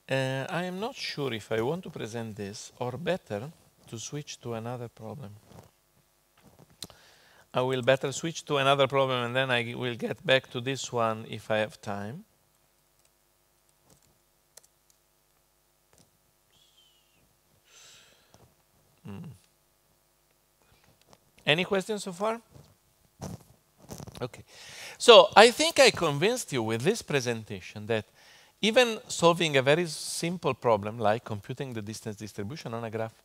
I am not sure if I want to present this or better to switch to another problem. I will better switch to another problem and then I will get back to this one if I have time. Any questions so far? Okay. So I think I convinced you with this presentation that even solving a very simple problem like computing the distance distribution on a graph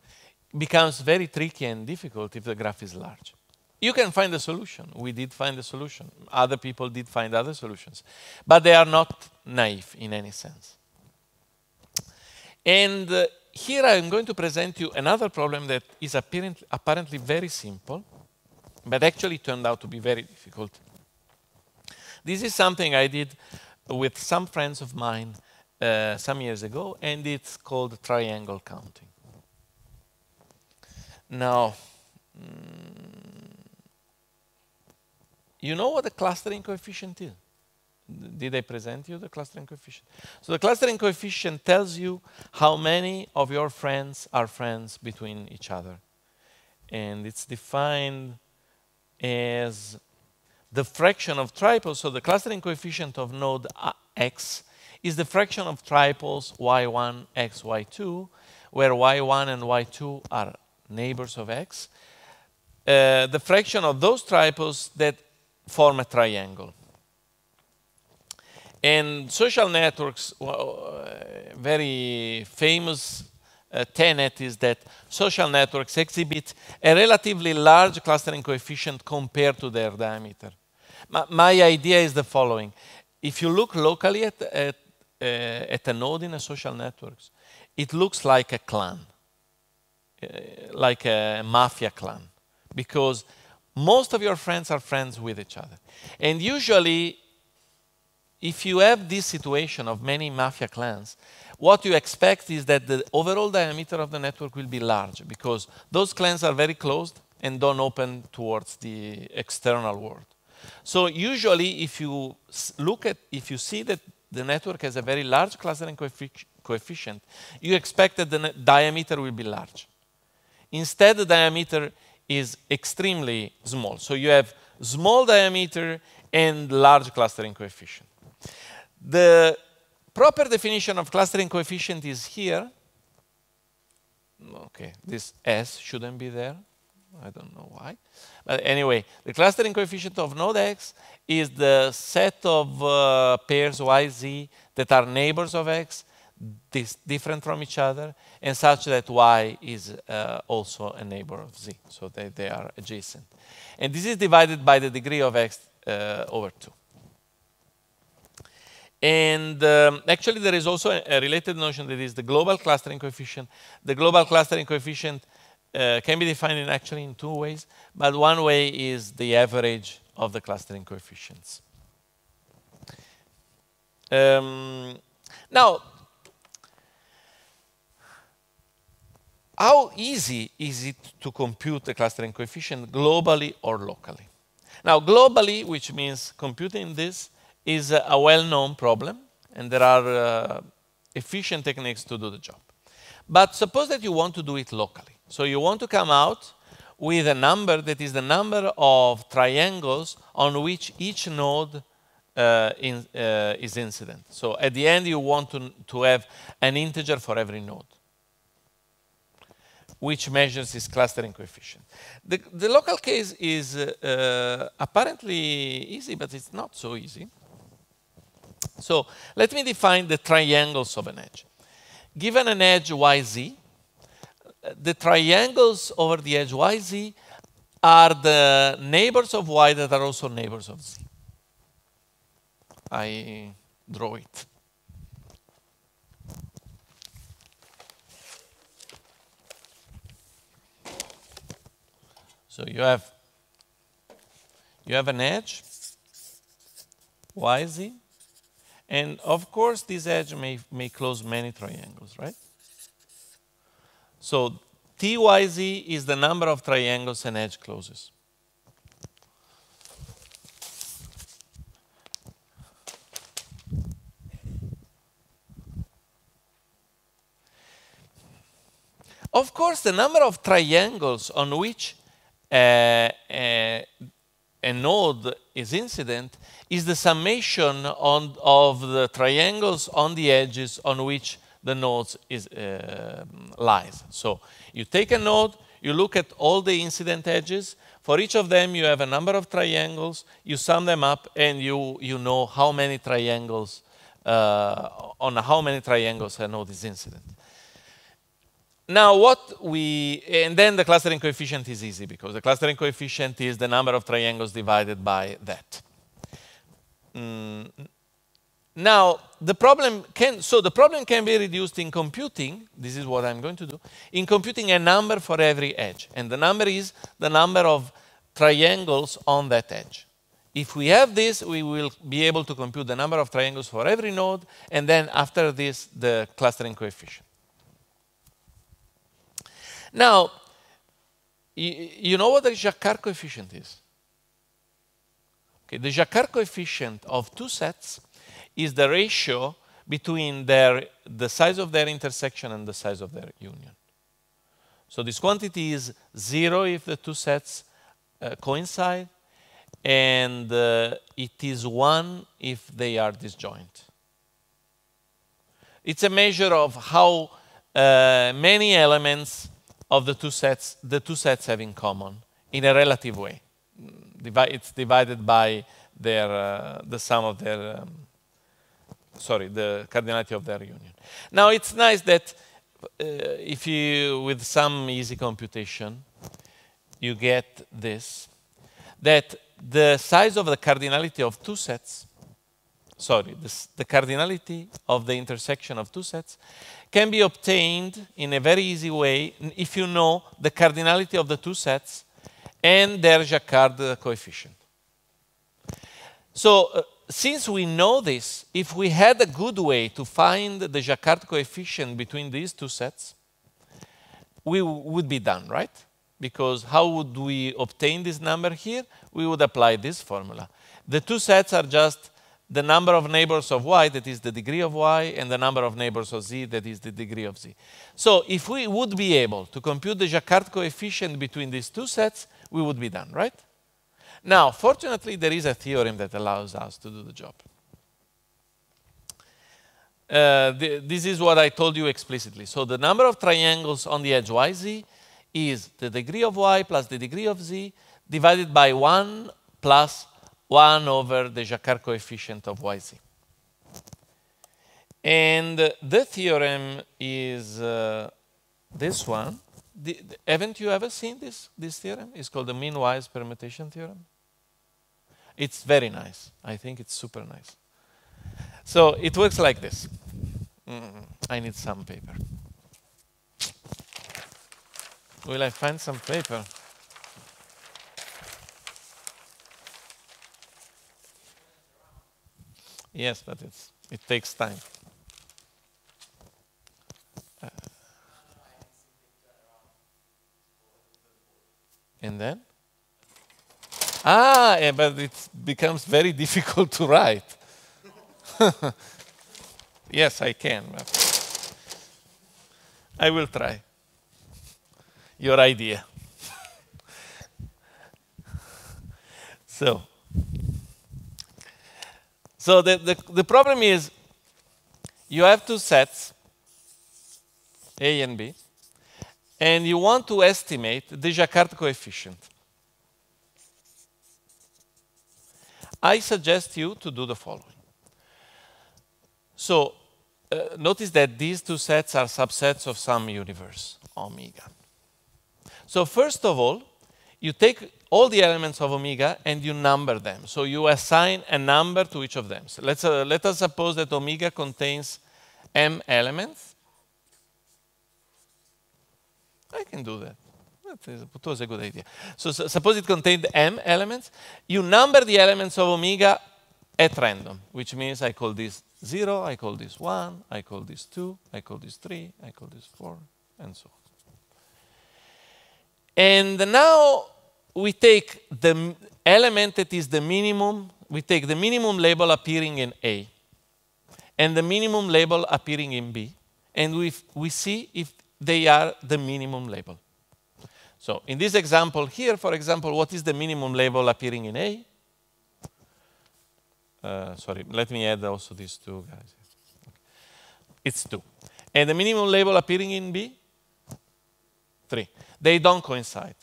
becomes very tricky and difficult if the graph is large. You can find a solution. We did find a solution. Other people did find other solutions. But they are not naive in any sense. And here I am going to present you another problem that is apparently very simple, but actually turned out to be very difficult. This is something I did with some friends of mine some years ago, and it's called triangle counting. Now, you know what the clustering coefficient is? Did I present you the clustering coefficient? So the clustering coefficient tells you how many of your friends are friends between each other. And it's defined as the fraction of triples. So the clustering coefficient of node X is the fraction of triples y1, x, y2, where y1 and y2 are neighbors of X. The fraction of those triples that form a triangle. And social networks, very famous tenet is that social networks exhibit a relatively large clustering coefficient compared to their diameter. My idea is the following. If you look locally at a node in a social network, it looks like a clan, like a mafia clan, because most of your friends are friends with each other. And usually, if you have this situation of many mafia clans, what you expect is that the overall diameter of the network will be large because those clans are very closed and don't open towards the external world. So usually if you see that the network has a very large clustering coefficient, you expect that the diameter will be large. Instead, the diameter is extremely small. So you have small diameter and large clustering coefficient. The proper definition of clustering coefficient is here. Okay, this S shouldn't be there. I don't know why. But anyway, the clustering coefficient of node X is the set of pairs Y, Z that are neighbors of X, different from each other, and such that Y is also a neighbor of Z, so they are adjacent. And this is divided by the degree of X over 2. And actually, there is also a related notion that is the global clustering coefficient. The global clustering coefficient can be defined actually in 2 ways, but one way is the average of the clustering coefficients. Now, how easy is it to compute the clustering coefficient globally or locally? Now, globally, which means computing this, is a well-known problem, and there are efficient techniques to do the job. But suppose that you want to do it locally. So you want to come out with a number that is the number of triangles on which each node is incident. So at the end, you want to have an integer for every node, which measures its clustering coefficient. The local case is apparently easy, but it's not so easy. So let me define the triangles of an edge. Given an edge YZ, the triangles over the edge YZ are the neighbors of Y that are also neighbors of Z. I draw it. So you have an edge YZ, and of course this edge may close many triangles, right? So TYZ is the number of triangles an edge closes. Of course, the number of triangles on which a node is incident is the summation of the triangles on the edges on which the nodes lies. So you take a node, you look at all the incident edges. For each of them, you have a number of triangles. You sum them up, and you know how many triangles on how many triangles a node is incident. Now, and then the clustering coefficient is easy because the clustering coefficient is the number of triangles divided by that. Now, the problem can be reduced in computing. This is what I'm going to do. In computing a number for every edge. And the number is the number of triangles on that edge. If we have this, we will be able to compute the number of triangles for every node, and then after this, the clustering coefficient. Now, you know what the Jacquard coefficient is? Okay, the Jacquard coefficient of two sets is the ratio between the size of their intersection and the size of their union. So this quantity is 0 if the two sets coincide, and it is 1 if they are disjoint. It's a measure of how many elements of the two sets have in common in a relative way. It's divided by the sum of their, the cardinality of their union. Now it's nice that if you, with some easy computation, you get this, that the size of the cardinality of two sets, the cardinality of the intersection of two sets can be obtained in a very easy way if you know the cardinality of the two sets and their Jacquard coefficient. So since we know this, if we had a good way to find the Jacquard coefficient between these two sets, we would be done, right? Because how would we obtain this number here? We would apply this formula. The two sets are just the number of neighbors of Y, that is the degree of Y, and the number of neighbors of Z, that is the degree of Z. So if we would be able to compute the Jacquard coefficient between these two sets, we would be done, right? Now, fortunately, there is a theorem that allows us to do the job. this is what I told you explicitly. So the number of triangles on the edge yz is the degree of y plus the degree of z divided by 1 plus 1 over the Jacquard coefficient of yz. And the theorem is this one. Haven't you ever seen this theorem? It's called the mean-wise permutation theorem. It's very nice. I think it's super nice. So it works like this. I need some paper. Will I find some paper? Yes, but it takes time. And then? Yeah, but it becomes very difficult to write. Yes, I can. But I will try. Your idea. So the problem is you have two sets, A and B, and you want to estimate the Jacquard coefficient. I suggest you to do the following. So notice that these two sets are subsets of some universe, omega. So first of all, you take all the elements of omega and you number them. So you assign a number to each of them. So let us suppose that omega contains m elements. I can do that. That was a good idea. So suppose it contained m elements. You number the elements of omega at random, which means I call this 0, I call this 1, I call this 2, I call this 3, I call this 4, and so on. And now we take the element that is the minimum, we take the minimum label appearing in A and the minimum label appearing in B, and we see if they are the minimum label. So in this example here, for example, what is the minimum label appearing in A? Sorry, let me add also these two guys. Okay. It's 2. And the minimum label appearing in B? 3. They don't coincide.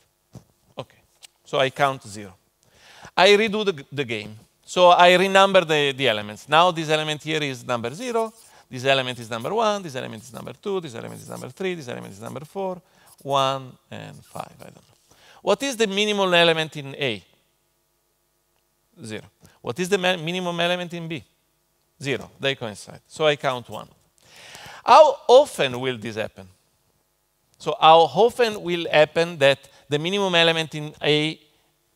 Okay, so I count 0. I redo the game. So I renumber the elements. Now this element here is number 0, this element is number 1, this element is number 2, this element is number 3, this element is number 4, 1 and 5, I don't know. What is the minimum element in A? 0. What is the minimum element in B? 0. They coincide. So I count 1. How often will this happen? So how often will happen that the minimum element in A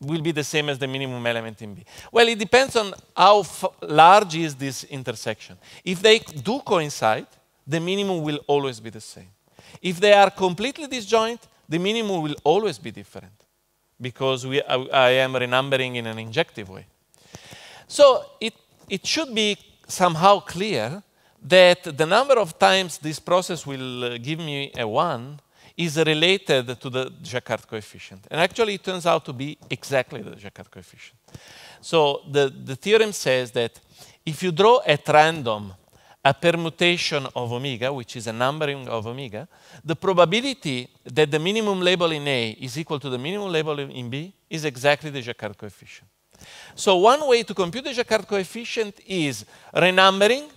will be the same as the minimum element in B? Well, it depends on how large is this intersection. If they do coincide, the minimum will always be the same. If they are completely disjoint, the minimum will always be different because I am renumbering in an injective way. So it should be somehow clear that the number of times this process will give me a 1 is related to the Jacquard coefficient. And actually, it turns out to be exactly the Jacquard coefficient. So the theorem says that if you draw at random a permutation of omega, which is a numbering of omega, the probability that the minimum label in A is equal to the minimum label in B is exactly the Jacquard coefficient. So one way to compute the Jacquard coefficient is renumbering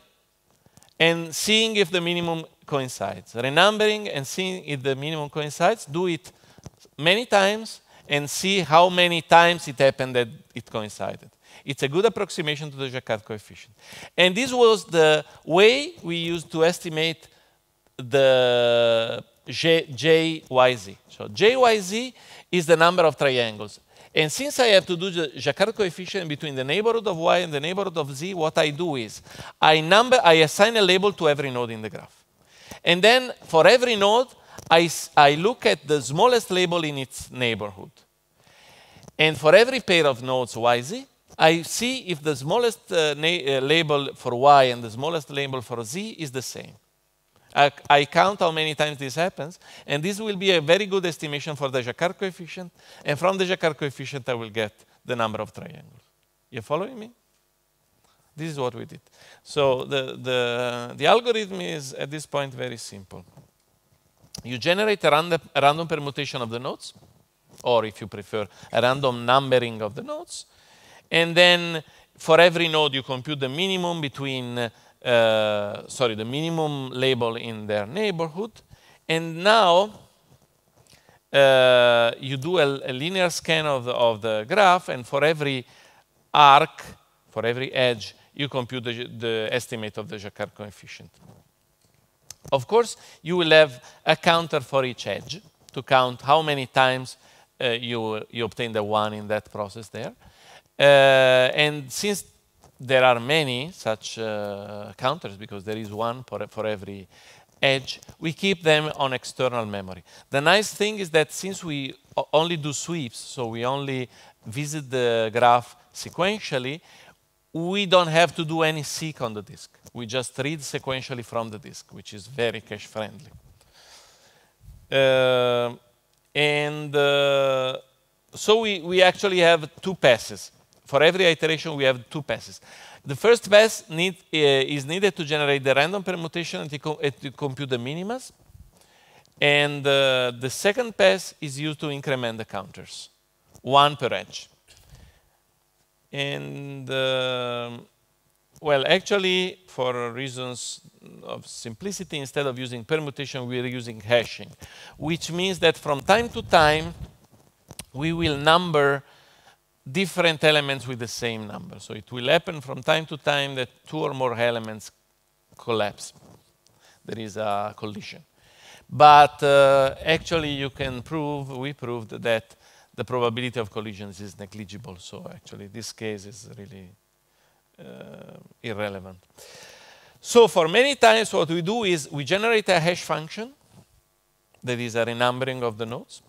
and seeing if the minimum coincides. Renumbering and seeing if the minimum coincides, do it many times and see how many times it happened that it coincided. It's a good approximation to the Jacquard coefficient. And this was the way we used to estimate the JYZ. So JYZ is the number of triangles. And since I have to do the Jacquard coefficient between the neighborhood of y and the neighborhood of z, what I do is I assign a label to every node in the graph. And then for every node, I look at the smallest label in its neighborhood. And for every pair of nodes yz, I see if the smallest label for y and the smallest label for z is the same. I count how many times this happens, and this will be a very good estimation for the Jacquard coefficient, and from the Jacquard coefficient I will get the number of triangles. You following me? This is what we did. So the algorithm is, at this point, very simple. You generate a random permutation of the nodes, or if you prefer, a random numbering of the nodes. And then for every node, you compute the minimum between, the minimum label in their neighborhood. And now you do a linear scan of the graph, and for every arc, for every edge, you compute the estimate of the Jacquard coefficient. Of course, you will have a counter for each edge to count how many times you obtain the 1 in that process there. And since there are many such counters, because there is one for every edge, we keep them on external memory. The nice thing is that since we only do sweeps, so we only visit the graph sequentially, we don't have to do any seek on the disk. We just read sequentially from the disk, which is very cache friendly. So we actually have 2 passes. For every iteration, we have 2 passes. The first pass is needed to generate the random permutation and to compute the minimas. And the second pass is used to increment the counters, 1 per edge. And well, actually, for reasons of simplicity, instead of using permutation, we're using hashing, which means that from time to time, we will number different elements with the same number. So it will happen from time to time that 2 or more elements collapse. There is a collision. But actually, you can prove, we proved that the probability of collisions is negligible. So actually, this case is really irrelevant. So for many times, what we do is we generate a hash function that is a renumbering of the nodes.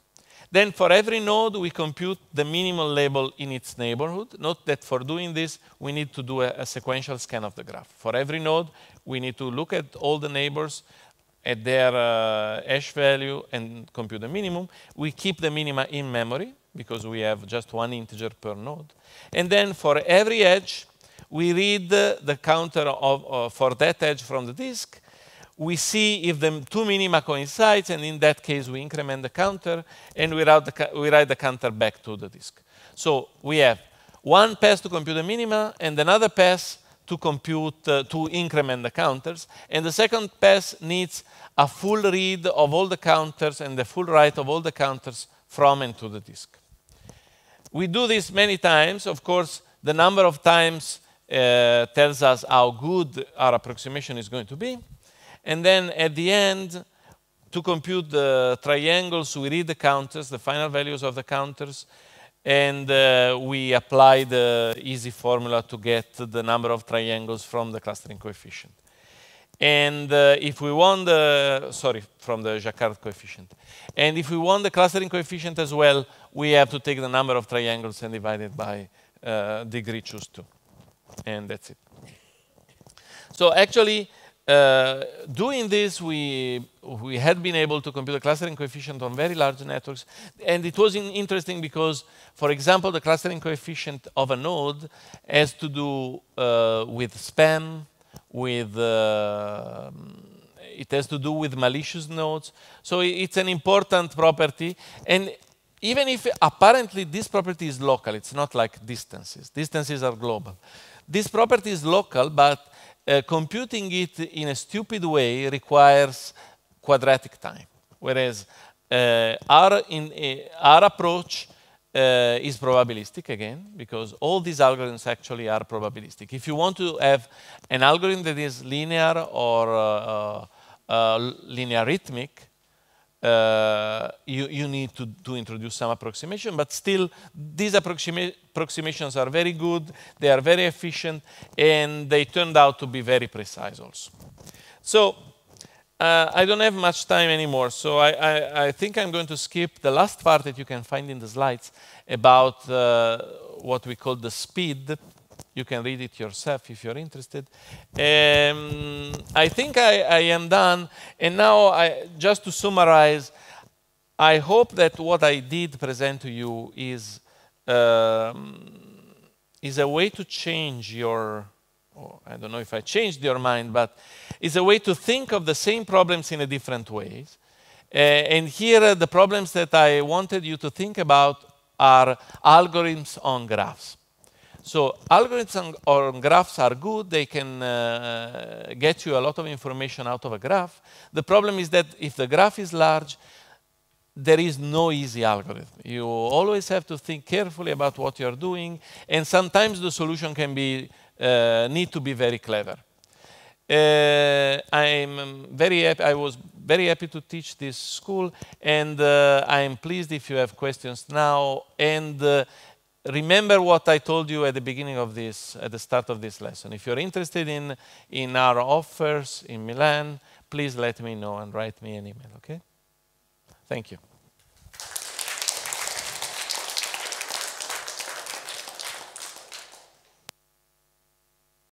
Then for every node, we compute the minimal label in its neighborhood. Note that for doing this, we need to do a sequential scan of the graph. For every node, we need to look at all the neighbors at their hash value and compute the minimum. We keep the minima in memory because we have just 1 integer per node. And then for every edge, we read the counter for that edge from the disk. We see if the 2 minima coincides, and in that case, we increment the counter, and we write the counter back to the disk. So we have 1 pass to compute the minima, and another pass to compute, to increment the counters. And the second pass needs a full read of all the counters and the full write of all the counters from and to the disk. We do this many times. Of course, the number of times tells us how good our approximation is going to be. And then at the end, to compute the triangles, we read the counters, the final values of the counters, and we apply the easy formula to get the number of triangles from the clustering coefficient. And if we want from the Jacquard coefficient. And if we want the clustering coefficient as well, we have to take the number of triangles and divide it by degree choose 2. And that's it. So actually, doing this, we had been able to compute the clustering coefficient on very large networks. And it was interesting because, for example, the clustering coefficient of a node has to do with spam, it has to do with malicious nodes. So it's an important property. And even if apparently this property is local, it's not like distances. Distances are global. This property is local, but computing it in a stupid way requires quadratic time, whereas our approach is probabilistic again, because all these algorithms actually are probabilistic. If you want to have an algorithm that is linear or linearithmic, you need to introduce some approximation, but still these approximations are very good, they are very efficient, and they turned out to be very precise also. So I don't have much time anymore, so I think I'm going to skip the last part that you can find in the slides about what we call the speed. You can read it yourself if you're interested. I think I am done. And now, just to summarize, I hope that what I did present to you is a way to change your or I don't know if I changed your mind, but it's a way to think of the same problems in a different ways. And here the problems that I wanted you to think about are algorithms on graphs. So algorithms on graphs are good. They can get you a lot of information out of a graph. The problem is that if the graph is large, there is no easy algorithm. You always have to think carefully about what you're doing, and sometimes the solution can be need to be very clever. I was very happy to teach this school, and I'm pleased if you have questions now. And remember what I told you at the beginning of this, at the start of this lesson. If you're interested in our offers in Milan, please let me know and write me an email, okay? Thank you.